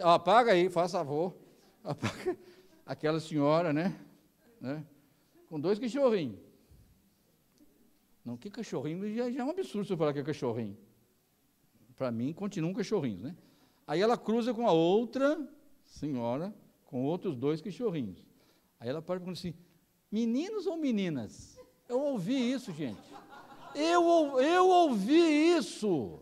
Apaga aí, faça favor. Apaga. Aquela senhora, né? Com 2 cachorrinhos. Não, que cachorrinho, já é um absurdo você falar que é cachorrinho. Para mim, continuam cachorrinhos, né? Aí ela cruza com a outra senhora, com outros 2 cachorrinhos. Aí ela para e pergunta assim, meninos ou meninas? Eu ouvi isso, gente. Eu ouvi isso.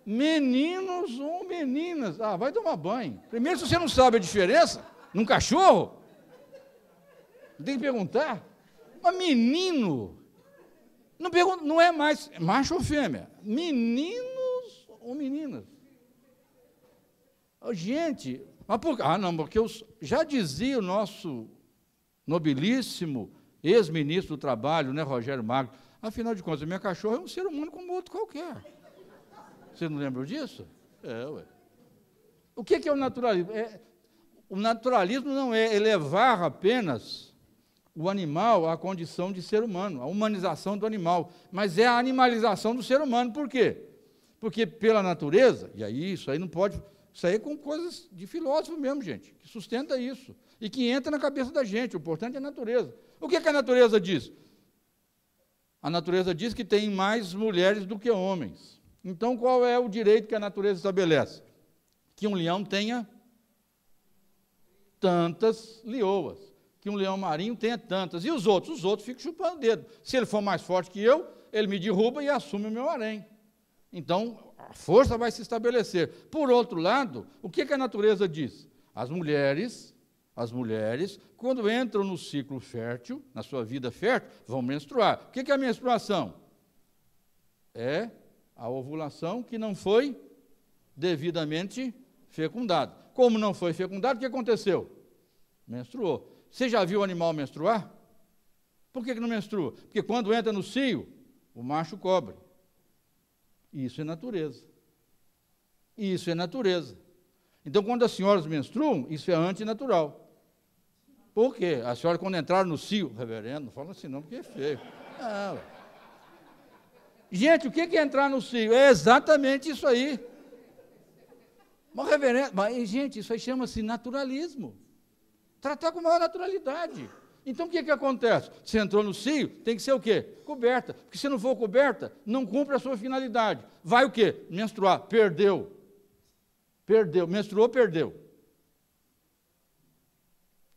Meninos ou meninas. Ah, vai tomar banho. Primeiro, se você não sabe a diferença, num cachorro, tem que perguntar. Mas menino, não é mais macho ou fêmea. Meninos ou meninas. Gente, mas porque já dizia o nosso nobilíssimo ex-ministro do Trabalho, né, Rogério Magro, afinal de contas, minha cachorra é um ser humano como outro qualquer. Vocês não lembram disso? Ué. O que é o naturalismo? O naturalismo não é elevar apenas o animal à condição de ser humano, a humanização do animal, mas é a animalização do ser humano. Por quê? Porque pela natureza, e aí isso aí não pode, isso aí é com coisas de filósofo mesmo, gente, que sustenta isso, e que entra na cabeça da gente, o importante é a natureza. O que a natureza diz? A natureza diz que tem mais mulheres do que homens. Então, qual é o direito que a natureza estabelece? Que um leão tenha tantas leoas, que um leão marinho tenha tantas, e os outros? Os outros ficam chupando o dedo. Se ele for mais forte que eu, ele me derruba e assume o meu harém. Então, a força vai se estabelecer. Por outro lado, o que a natureza diz? As mulheres, quando entram no ciclo fértil, na sua vida fértil, vão menstruar. O que é a menstruação? É a ovulação que não foi devidamente fecundada. Como não foi fecundada, o que aconteceu? Menstruou. Você já viu o animal menstruar? Por que não menstrua? Porque quando entra no cio, o macho cobre. Isso é natureza. Isso é natureza. Então, quando as senhoras menstruam, isso é antinatural. Por quê? A senhora, quando entraram no cio, reverendo, não fala assim não, porque é feio. Não. Gente, o que é entrar no cio? É exatamente isso aí. Mas, reverendo, gente, isso aí chama-se naturalismo. Tratar com maior naturalidade. Então, o que acontece? Se entrou no cio, tem que ser o quê? Coberta. Porque se não for coberta, não cumpre a sua finalidade. Vai o quê? Menstruar. Perdeu. Menstruou, perdeu.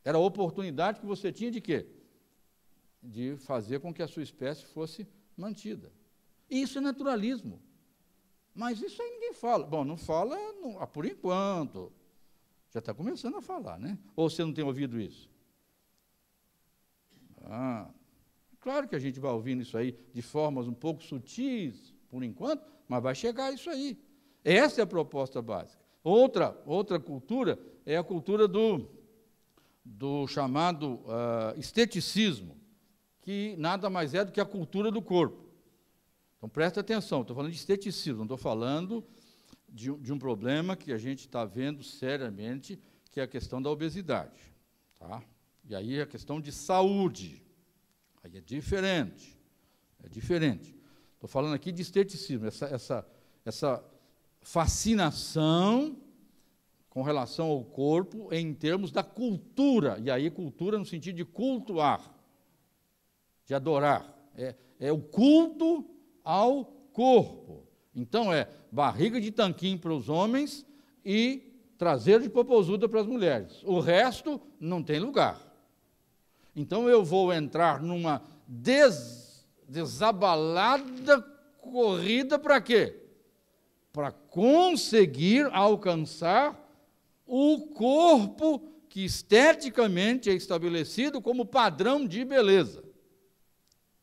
Era a oportunidade que você tinha de quê? De fazer com que a sua espécie fosse mantida. Isso é naturalismo. Mas isso aí ninguém fala. Bom, não fala por enquanto. Já está começando a falar, né? Ou você não tem ouvido isso? Claro que a gente vai ouvindo isso aí de formas um pouco sutis, por enquanto, mas vai chegar isso aí. Essa é a proposta básica. Outra cultura é a cultura do chamado esteticismo, que nada mais é do que a cultura do corpo. Então, presta atenção, estou falando de esteticismo, não estou falando de um problema que a gente está vendo seriamente, que é a questão da obesidade. Tá? E aí a questão de saúde. Aí é diferente. Estou falando aqui de esteticismo, essa fascinação com relação ao corpo em termos da cultura, e aí cultura no sentido de cultuar, de adorar. É o culto ao corpo. Então, é barriga de tanquinho para os homens e traseiro de popozuda para as mulheres. O resto não tem lugar. Então, eu vou entrar numa desabalada corrida para quê? Para conseguir alcançar o corpo que esteticamente é estabelecido como padrão de beleza.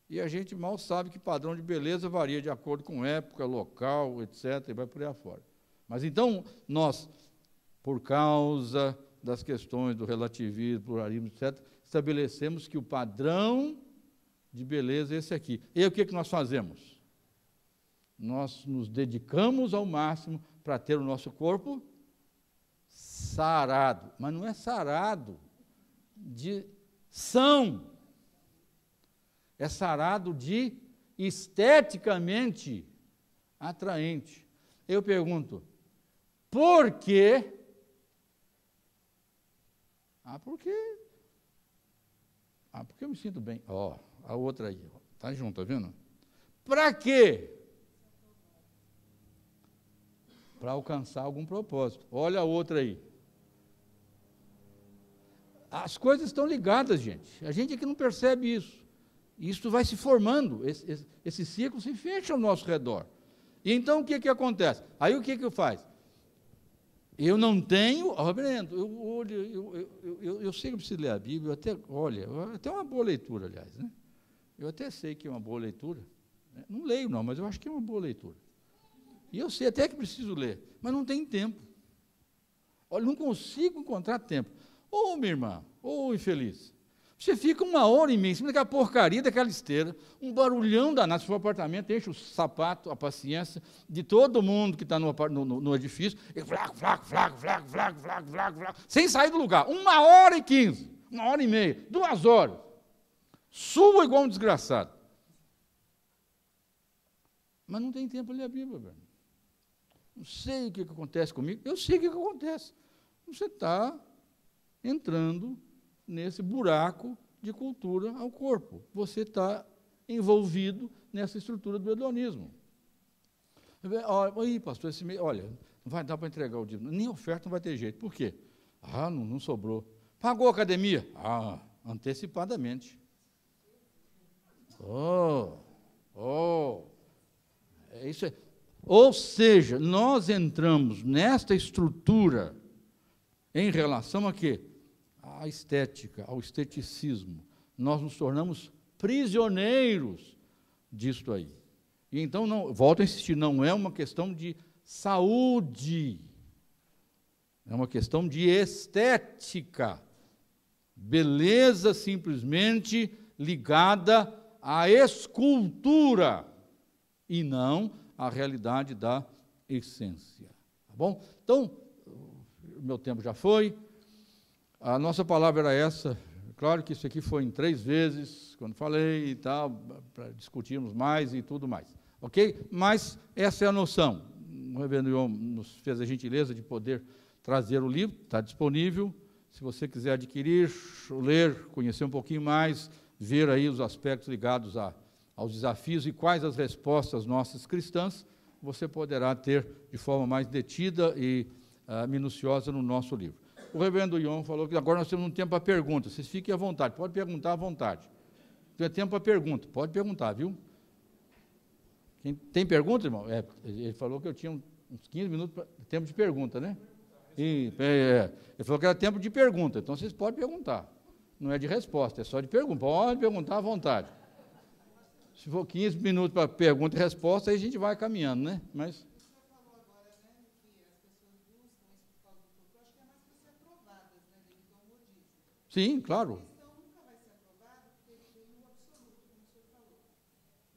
E a gente mal sabe que padrão de beleza varia de acordo com época, local, etc., e vai por aí afora. Mas então, nós, por causa das questões do relativismo, pluralismo, etc., estabelecemos que o padrão de beleza é esse aqui. E aí, o que nós fazemos? Nós nos dedicamos ao máximo para ter o nosso corpo sarado. Mas não é sarado de são. É sarado de esteticamente atraente. Eu pergunto, por quê? Porque eu me sinto bem. A outra aí, está junto, está vendo? Para quê? Para alcançar algum propósito. Olha a outra aí. As coisas estão ligadas, gente. A gente aqui não percebe isso. Isso vai se formando, esse ciclo se fecha ao nosso redor. E então, o que acontece? Aí, o que eu faço? Eu não tenho, reverendo, eu sei que eu preciso ler a Bíblia, até uma boa leitura, aliás, né? Eu até sei que é uma boa leitura, né? Não leio não, mas eu acho que é uma boa leitura. E eu sei até que preciso ler, mas não tem tempo. Olha, não consigo encontrar tempo. Ô, minha irmã, ô, infeliz, você fica 1h30 em cima daquela porcaria, daquela esteira, um barulhão danado, se for apartamento, enche o sapato, a paciência de todo mundo que está no edifício, e flaco, sem sair do lugar, 1h15, 1h30, 2 horas, sua igual um desgraçado. Mas não tem tempo para ler a Bíblia, velho. Não sei o que acontece comigo, eu sei o que acontece. Você está entrando nesse buraco de cultura ao corpo. Você está envolvido nessa estrutura do hedonismo. Aí, pastor, olha, não vai dar para entregar o dízimo, nem oferta não vai ter jeito. Por quê? Não sobrou. Pagou a academia? Antecipadamente. É isso aí. Ou seja, nós entramos nesta estrutura em relação a quê? À estética, ao esteticismo. Nós nos tornamos prisioneiros disto aí. E então, volto a insistir, não é uma questão de saúde, é uma questão de estética. Beleza simplesmente ligada à escultura e não à realidade da essência. Tá bom? Então, o meu tempo já foi. A nossa palavra era essa. Claro que isso aqui foi em 3 vezes, quando falei e tal, para discutirmos mais e tudo mais. Ok? Mas essa é a noção. O reverendo João nos fez a gentileza de poder trazer o livro, está disponível. Se você quiser adquirir, ler, conhecer um pouquinho mais, ver aí os aspectos ligados aos desafios e quais as respostas nossas cristãs, você poderá ter de forma mais detida e minuciosa no nosso livro. O reverendo João falou que agora nós temos um tempo para perguntas. Vocês fiquem à vontade, pode perguntar à vontade. Tem tempo para pergunta, pode perguntar, viu? Tem pergunta, irmão? Ele falou que eu tinha uns 15 minutos para tempo de pergunta, né? Ele falou que era tempo de pergunta, então vocês podem perguntar. Não é de resposta, é só de pergunta. Pode perguntar à vontade. Se for 15 minutos para pergunta e resposta, aí a gente vai caminhando, né? Mas... Sim, claro. Então, nunca vai ser aprovado porque ele tem o absoluto, como o senhor falou.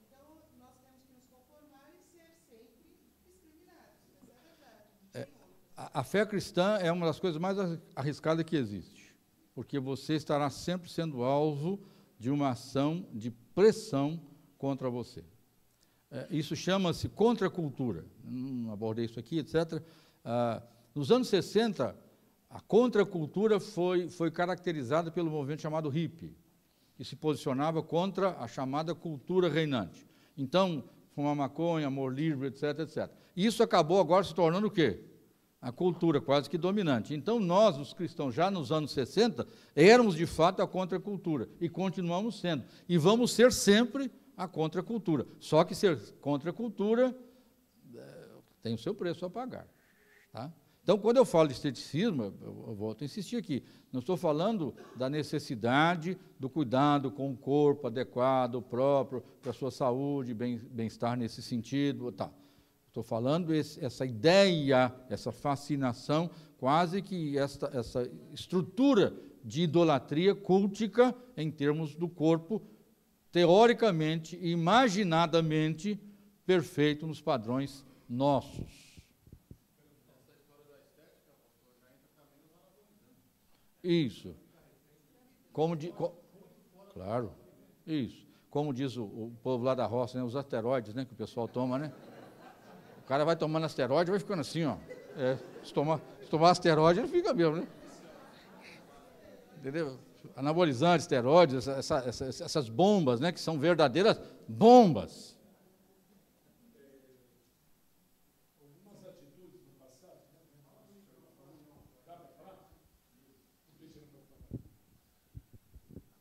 Então, nós temos que nos conformar e ser sempre discriminados. Essa é a verdade. A fé cristã é uma das coisas mais arriscadas que existe, porque você estará sempre sendo alvo de uma ação de pressão contra você. Isso chama-se contracultura. Não abordei isso aqui, etc. Nos anos 60, a contracultura foi caracterizada pelo movimento chamado hippie, que se posicionava contra a chamada cultura reinante. Então, fumar maconha, amor livre, etc, etc. Isso acabou agora se tornando o quê? A cultura quase que dominante. Então, nós, os cristãos, já nos anos 60, éramos de fato a contracultura, e continuamos sendo. E vamos ser sempre a contracultura. Só que ser contracultura tem o seu preço a pagar. Tá? Então, quando eu falo de esteticismo, eu volto a insistir aqui, não estou falando da necessidade do cuidado com o corpo adequado, próprio, para a sua saúde, bem-estar nesse sentido, tá. Estou falando essa ideia, essa fascinação, quase que essa estrutura de idolatria cultica em termos do corpo, teoricamente e imaginadamente perfeito nos padrões nossos. Isso. Claro, isso. Como diz o povo lá da roça, né, os asteroides, né, que o pessoal toma, né? O cara vai tomando asteroide e vai ficando assim, ó. Se tomar asteroide, ele fica mesmo, né? Entendeu? Anabolizantes, esteroides, essas bombas, né, que são verdadeiras bombas.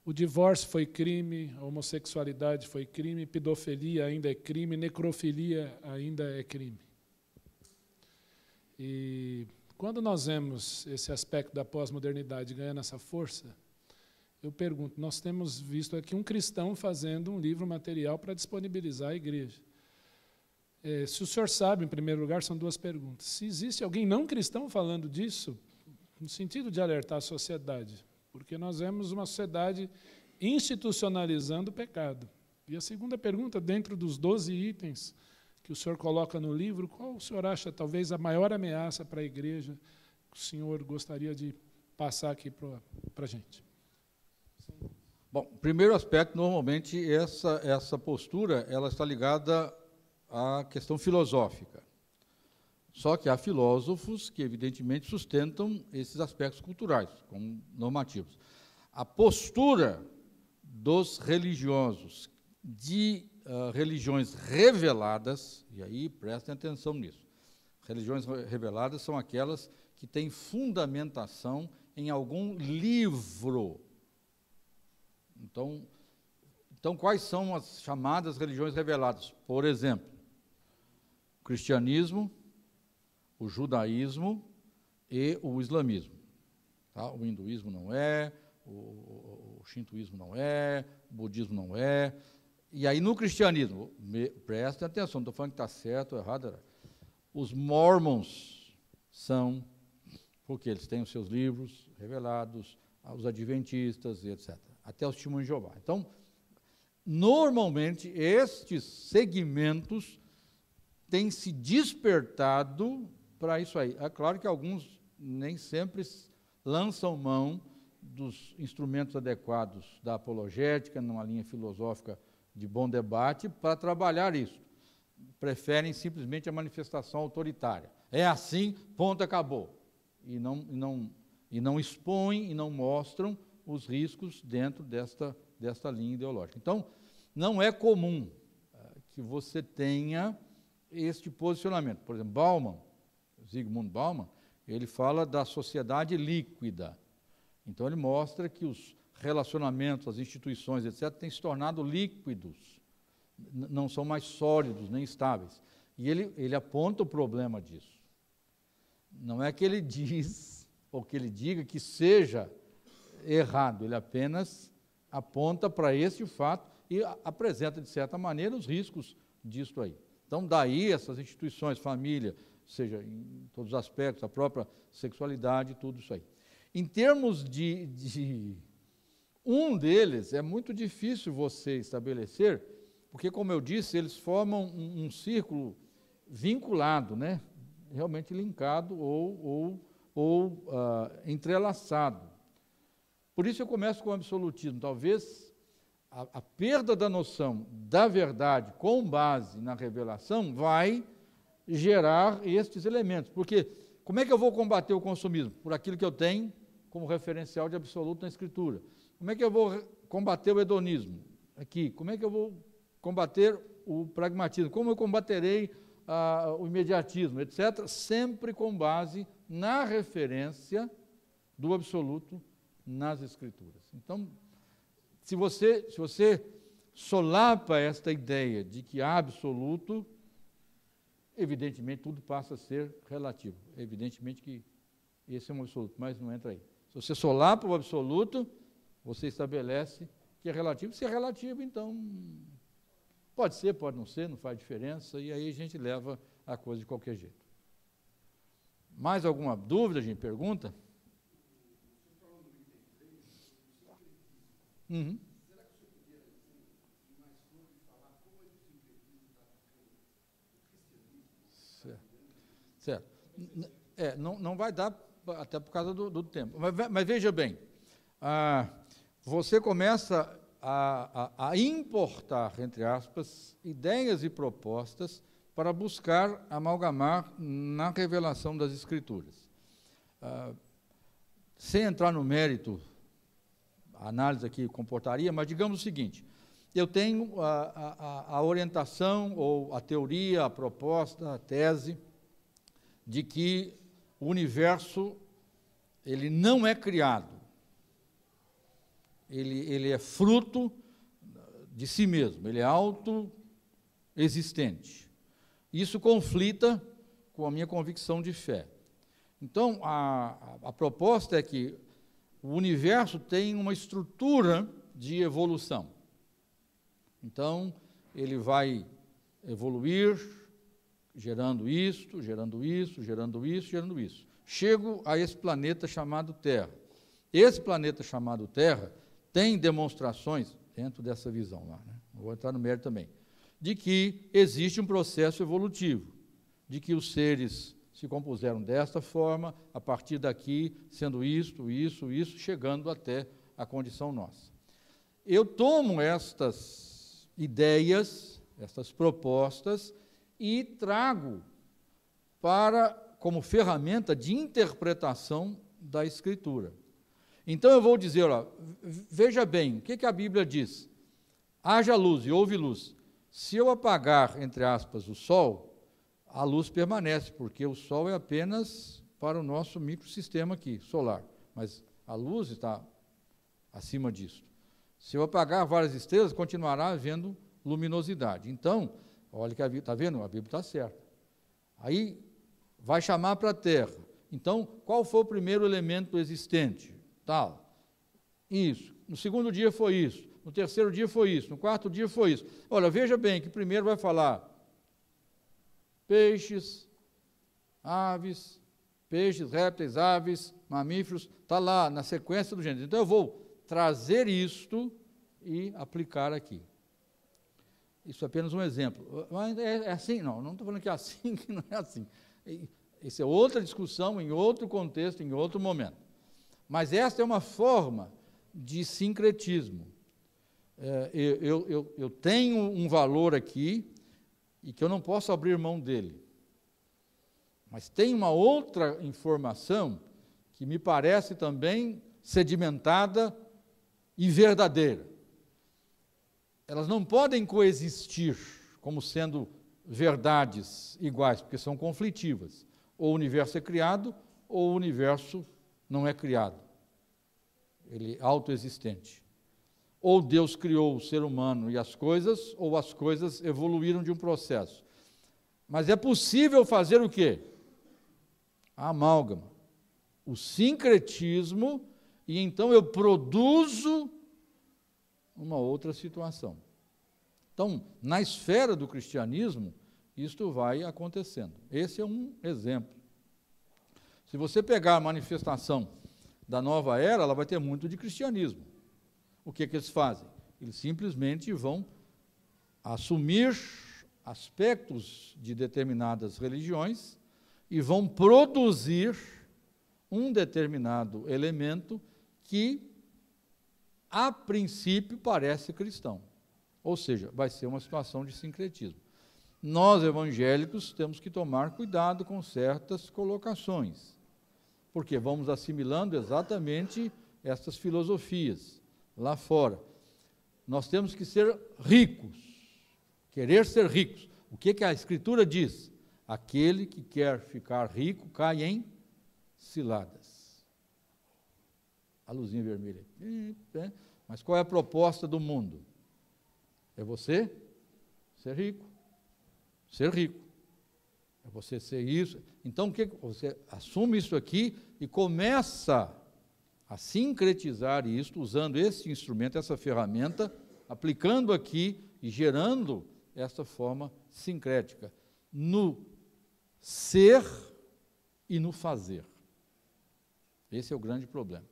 O divórcio foi crime, a homossexualidade foi crime, pedofilia ainda é crime, necrofilia ainda é crime. E quando nós vemos esse aspecto da pós-modernidade ganhando essa força, eu pergunto, nós temos visto aqui um cristão fazendo um livro material para disponibilizar à igreja. Se o senhor sabe, em primeiro lugar, são duas perguntas. Se existe alguém não cristão falando disso, no sentido de alertar a sociedade, porque nós vemos uma sociedade institucionalizando o pecado. E a segunda pergunta, dentro dos 12 itens que o senhor coloca no livro, qual o senhor acha talvez a maior ameaça para a igreja que o senhor gostaria de passar aqui para a gente? Bom, primeiro aspecto, normalmente essa postura ela está ligada à questão filosófica. Só que há filósofos que, evidentemente, sustentam esses aspectos culturais, como normativos. A postura dos religiosos de religiões reveladas, e aí prestem atenção nisso, religiões reveladas são aquelas que têm fundamentação em algum livro. Então, quais são as chamadas religiões reveladas? Por exemplo, o cristianismo, o judaísmo e o islamismo. Tá? O hinduísmo não é, o shintoísmo não é, o budismo não é. E aí, no cristianismo, prestem atenção, não estou falando que está certo ou errado, os mormons são, porque eles têm os seus livros revelados, os adventistas e etc. Até os testemunhos de Jeová. Então, normalmente, estes segmentos têm se despertado para isso aí. É claro que alguns nem sempre lançam mão dos instrumentos adequados da apologética, numa linha filosófica de bom debate, para trabalhar isso. Preferem simplesmente a manifestação autoritária. É assim, ponto, acabou. E não expõem e não mostram os riscos dentro desta linha ideológica. Então, não é comum que você tenha este posicionamento. Por exemplo, Zygmunt Bauman, ele fala da sociedade líquida. Então, ele mostra que os relacionamentos, as instituições, etc., têm se tornado líquidos, não são mais sólidos, nem estáveis. E ele aponta o problema disso. Não é que ele diz, ou que ele diga que seja errado, ele apenas aponta para esse fato e apresenta, de certa maneira, os riscos disso aí. Então, daí essas instituições, família, seja em todos os aspectos, a própria sexualidade, tudo isso aí. Em termos de um deles, é muito difícil você estabelecer, porque, como eu disse, eles formam um círculo vinculado, né? Realmente linkado ou entrelaçado. Por isso eu começo com o absolutismo. Talvez a perda da noção da verdade com base na revelação vai gerar estes elementos. Porque como é que eu vou combater o consumismo? Por aquilo que eu tenho como referencial de absoluto na Escritura. Como é que eu vou combater o hedonismo? Aqui. Como é que eu vou combater o pragmatismo? Como eu combaterei o imediatismo, etc., sempre com base na referência do absoluto nas Escrituras. Então, se você solapa esta ideia de que há absoluto, evidentemente tudo passa a ser relativo. Evidentemente que esse é um absoluto, mas não entra aí. Se você solapa o absoluto, você estabelece que é relativo. Se é relativo, então pode ser, pode não ser, não faz diferença, e aí a gente leva a coisa de qualquer jeito. Mais alguma dúvida, gente? Pergunta? Uhum. Certo. Não vai dar, até por causa do tempo. Mas veja bem, você começa a importar, entre aspas, ideias e propostas para buscar amalgamar na revelação das Escrituras. Sem entrar no mérito, a análise aqui comportaria, mas digamos o seguinte: eu tenho a orientação, ou a teoria, a proposta, a tese, de que o universo ele não é criado. ele é fruto de si mesmo, ele é autoexistente. Isso conflita com a minha convicção de fé. Então, a proposta é que o universo tem uma estrutura de evolução. Então, ele vai evoluir, gerando isto, gerando isso, gerando isso, gerando isso. Chego a esse planeta chamado Terra. Esse planeta chamado Terra tem demonstrações, dentro dessa visão lá, né? Não vou entrar no mérito também, de que existe um processo evolutivo, de que os seres se compuseram desta forma, a partir daqui, sendo isto, isso, isso, chegando até a condição nossa. Eu tomo estas ideias, estas propostas, e trago como ferramenta de interpretação da Escritura. Então eu vou dizer, veja bem, o que a Bíblia diz? Haja luz e houve luz. Se eu apagar, entre aspas, o sol, a luz permanece, porque o sol é apenas para o nosso microsistema aqui, solar. Mas a luz está acima disso. Se eu apagar várias estrelas, continuará havendo luminosidade. Então, olha que a Bíblia, está vendo? A Bíblia está certa. Aí vai chamar para a Terra. Então, qual foi o primeiro elemento existente? Tal. Isso. No segundo dia foi isso. No terceiro dia foi isso. No quarto dia foi isso. Olha, veja bem que primeiro vai falar peixes, aves, répteis, aves, mamíferos. Está lá na sequência do gênero. Então, eu vou trazer isto e aplicar aqui. Isso é apenas um exemplo. Mas é assim? Não estou falando que é assim, que não é assim. Isso é outra discussão, em outro contexto, em outro momento. Mas esta é uma forma de sincretismo. Eu tenho um valor aqui e que eu não posso abrir mão dele. Mas tem uma outra informação que me parece também sedimentada e verdadeira. Elas não podem coexistir como sendo verdades iguais, porque são conflitivas. Ou o universo é criado, ou o universo não é criado. Ele é autoexistente. Ou Deus criou o ser humano e as coisas, ou as coisas evoluíram de um processo. Mas é possível fazer o quê? A amálgama, o sincretismo, e então eu produzo uma outra situação. Então, na esfera do cristianismo, isto vai acontecendo. Esse é um exemplo. Se você pegar a manifestação da nova era, ela vai ter muito de cristianismo. O que eles fazem? Eles simplesmente vão assumir aspectos de determinadas religiões e vão produzir um determinado elemento que, a princípio, parece cristão. Ou seja, vai ser uma situação de sincretismo. Nós, evangélicos, temos que tomar cuidado com certas colocações, porque vamos assimilando exatamente essas filosofias lá fora. Nós temos que ser ricos, querer ser ricos. O que a Escritura diz? Aquele que quer ficar rico cai em ciladas. A luzinha vermelha. Mas qual é a proposta do mundo? É você ser rico. Ser rico. É você ser isso. Então, você assume isso aqui e começa a sincretizar isso, usando esse instrumento, essa ferramenta, aplicando aqui e gerando essa forma sincrética no ser e no fazer. Esse é o grande problema.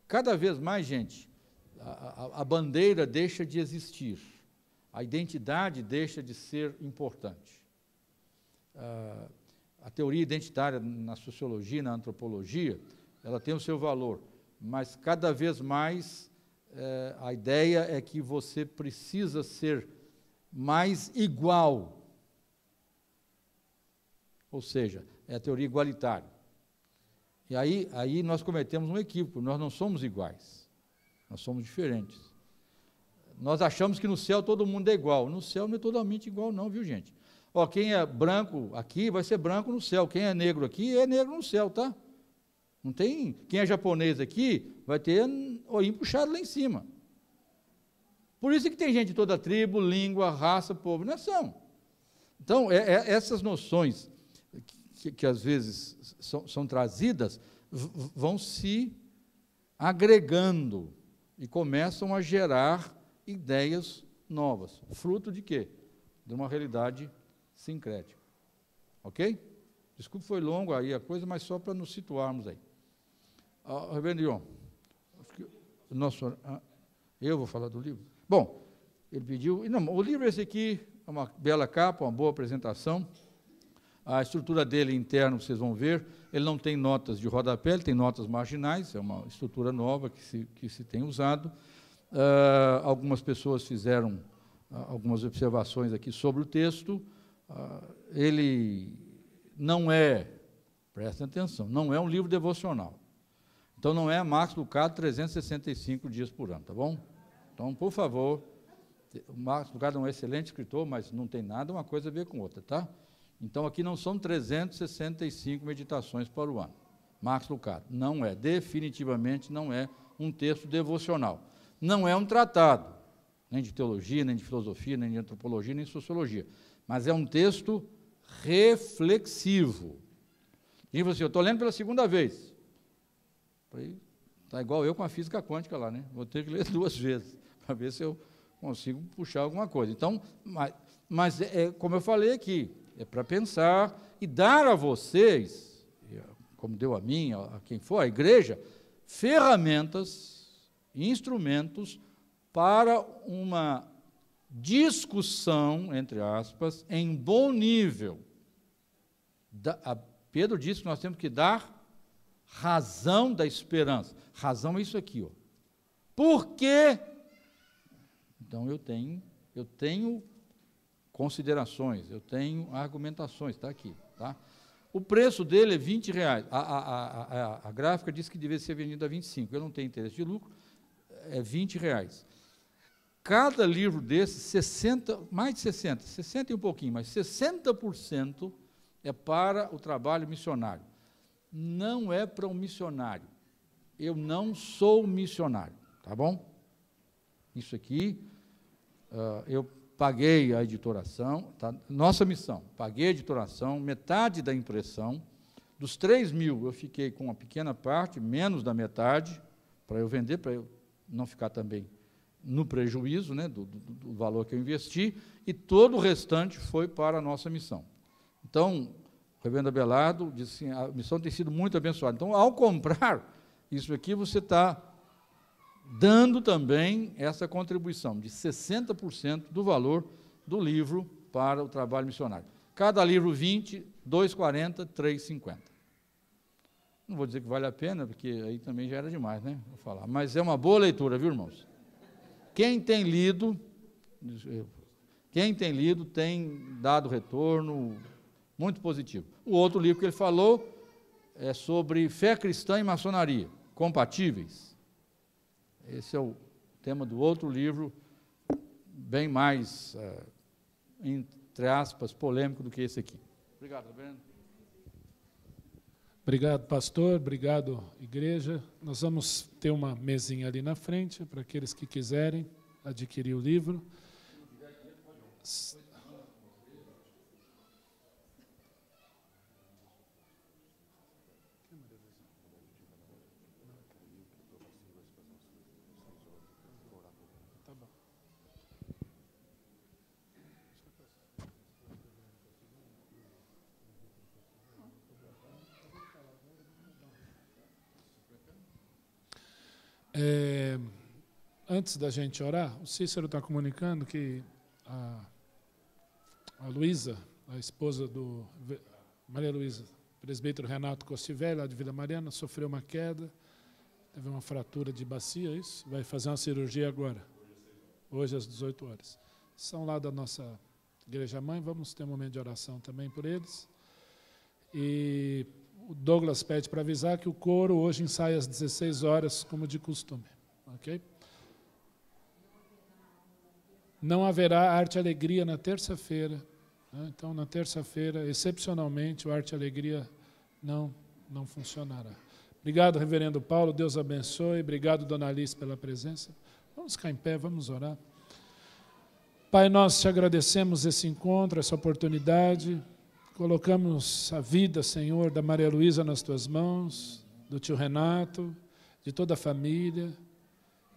Cada vez mais, gente, a bandeira deixa de existir, a identidade deixa de ser importante. A teoria identitária na sociologia, na antropologia, ela tem o seu valor, mas cada vez mais a ideia é que você precisa ser mais igual. Ou seja, é a teoria igualitária. E aí nós cometemos um equívoco, nós não somos iguais, nós somos diferentes. Nós achamos que no céu todo mundo é igual. No céu não é totalmente igual não, viu, gente? Quem é branco aqui vai ser branco no céu, quem é negro aqui é negro no céu, tá? Não tem, quem é japonês aqui vai ter olhinho puxado lá em cima. Por isso que tem gente de toda tribo, língua, raça, povo, nação. Então, essas noções que às vezes são trazidas vão se agregando e começam a gerar ideias novas. Fruto de quê? De uma realidade sincrética. Ok? Desculpe, foi longo aí a coisa, mas só para nos situarmos aí. Reverendo Ion, eu vou falar do livro? Bom, ele pediu... Não, o livro esse aqui é uma bela capa, uma boa apresentação. A estrutura dele interna, vocês vão ver, ele não tem notas de rodapé, ele tem notas marginais, é uma estrutura nova que se tem usado. Algumas pessoas fizeram algumas observações aqui sobre o texto. Ele não é, prestem atenção, não é um livro devocional. Então, não é Max Lucado 365 dias por ano, tá bom? Então, por favor, o Max Lucado é um excelente escritor, mas não tem nada uma coisa a ver com outra, tá? Então, aqui não são 365 meditações para o ano. Max Lucado, não é, definitivamente não é um texto devocional. Não é um tratado, nem de teologia, nem de filosofia, nem de antropologia, nem de sociologia, mas é um texto reflexivo. E você, eu estou lendo pela segunda vez. Está igual eu com a física quântica lá, né? Vou ter que ler 2 vezes, para ver se eu consigo puxar alguma coisa. Então, mas como eu falei aqui, é para pensar e dar a vocês, como deu a mim, a quem for, a igreja, ferramentas, instrumentos para uma discussão, entre aspas, em bom nível. Pedro disse que nós temos que dar razão da esperança. Razão é isso aqui, ó. Por quê? Então, eu tenho considerações, eu tenho argumentações, está aqui, tá? O preço dele é R$20. A gráfica diz que deveria ser vendido a 25. Eu não tenho interesse de lucro, é R$20. Cada livro desse, mais de 60 e um pouquinho, mas 60% é para o trabalho missionário. Não é para um missionário. Eu não sou missionário, tá bom? Isso aqui, eu paguei a editoração, tá? Nossa missão, paguei a editoração, metade da impressão. Dos 3.000, eu fiquei com uma pequena parte, menos da metade, para eu vender, para eu não ficar também no prejuízo, né, do valor que eu investi, e todo o restante foi para a nossa missão. Então, o reverendo Abelardo disse assim, a missão tem sido muito abençoada. Então, ao comprar isso aqui, você está dando também essa contribuição de 60% do valor do livro para o trabalho missionário. Cada livro 20, 2,40, 3,50. Não vou dizer que vale a pena, porque aí também já era demais, né? Vou falar. Mas é uma boa leitura, viu, irmãos? Quem tem lido tem dado retorno muito positivo. O outro livro que ele falou é sobre fé cristã e maçonaria, compatíveis. Esse é o tema do outro livro, bem mais, entre aspas, polêmico do que esse aqui. Obrigado, Reverendo. Obrigado, pastor. Obrigado, igreja. Nós vamos ter uma mesinha ali na frente para aqueles que quiserem adquirir o livro. Antes da gente orar, o Cícero está comunicando que a Luísa, a esposa do Maria Luísa, presbítero Renato Costivelli, lá de Vila Mariana, sofreu uma queda, teve uma fratura de bacia, isso, vai fazer uma cirurgia agora, hoje às 18 horas. São lá da nossa igreja-mãe, vamos ter um momento de oração também por eles. E o Douglas pede para avisar que o coro hoje ensaia às 16 horas, como de costume. Ok? Não haverá Arte e Alegria na terça-feira. Né? Então, na terça-feira, excepcionalmente, o Arte e Alegria não funcionará. Obrigado, reverendo Paulo, Deus abençoe. Obrigado, dona Alice, pela presença. Vamos ficar em pé, vamos orar. Pai, nós te agradecemos esse encontro, essa oportunidade. Colocamos a vida, Senhor, da Maria Luísa nas tuas mãos, do tio Renato, de toda a família,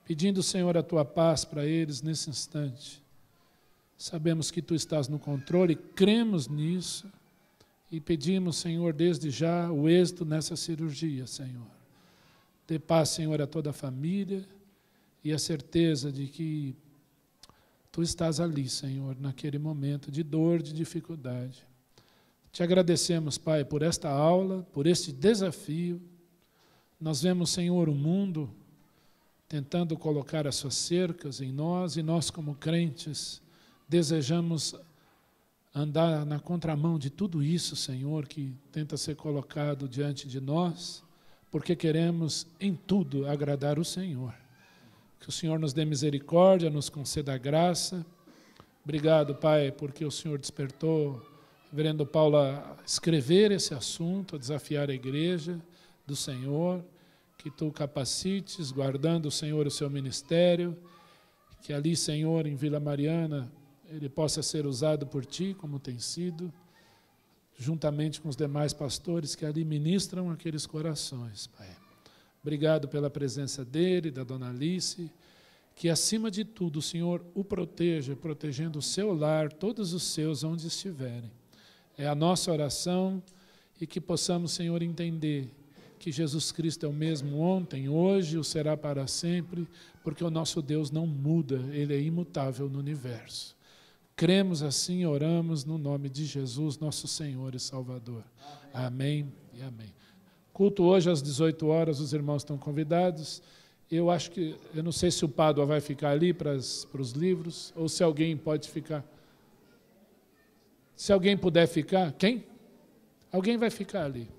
pedindo, Senhor, a tua paz para eles nesse instante. Sabemos que tu estás no controle, cremos nisso e pedimos, Senhor, desde já o êxito nessa cirurgia, Senhor. Dê paz, Senhor, a toda a família e a certeza de que tu estás ali, Senhor, naquele momento de dor, de dificuldade. Te agradecemos, Pai, por esta aula, por este desafio. Nós vemos, Senhor, o mundo tentando colocar as suas cercas em nós, e nós, como crentes, desejamos andar na contramão de tudo isso, Senhor, que tenta ser colocado diante de nós, porque queremos em tudo agradar o Senhor. Que o Senhor nos dê misericórdia, nos conceda graça. Obrigado, Pai, porque o Senhor despertou o reverendo Paulo a escrever esse assunto, a desafiar a igreja do Senhor, que tu capacites, guardando, Senhor, o seu ministério, que ali, Senhor, em Vila Mariana, ele possa ser usado por ti, como tem sido, juntamente com os demais pastores que ali ministram aqueles corações, Pai. Obrigado pela presença dele, da dona Alice, que acima de tudo o Senhor o proteja, protegendo o seu lar, todos os seus, onde estiverem. É a nossa oração, e que possamos, Senhor, entender que Jesus Cristo é o mesmo ontem, hoje, o será para sempre, porque o nosso Deus não muda, Ele é imutável no universo. Cremos assim, oramos no nome de Jesus, nosso Senhor e Salvador. Amém e amém. Culto hoje às 18 horas, os irmãos estão convidados. Eu não sei se o Pádua vai ficar ali para os livros, ou se alguém pode ficar. Se alguém puder ficar, quem? Alguém vai ficar ali.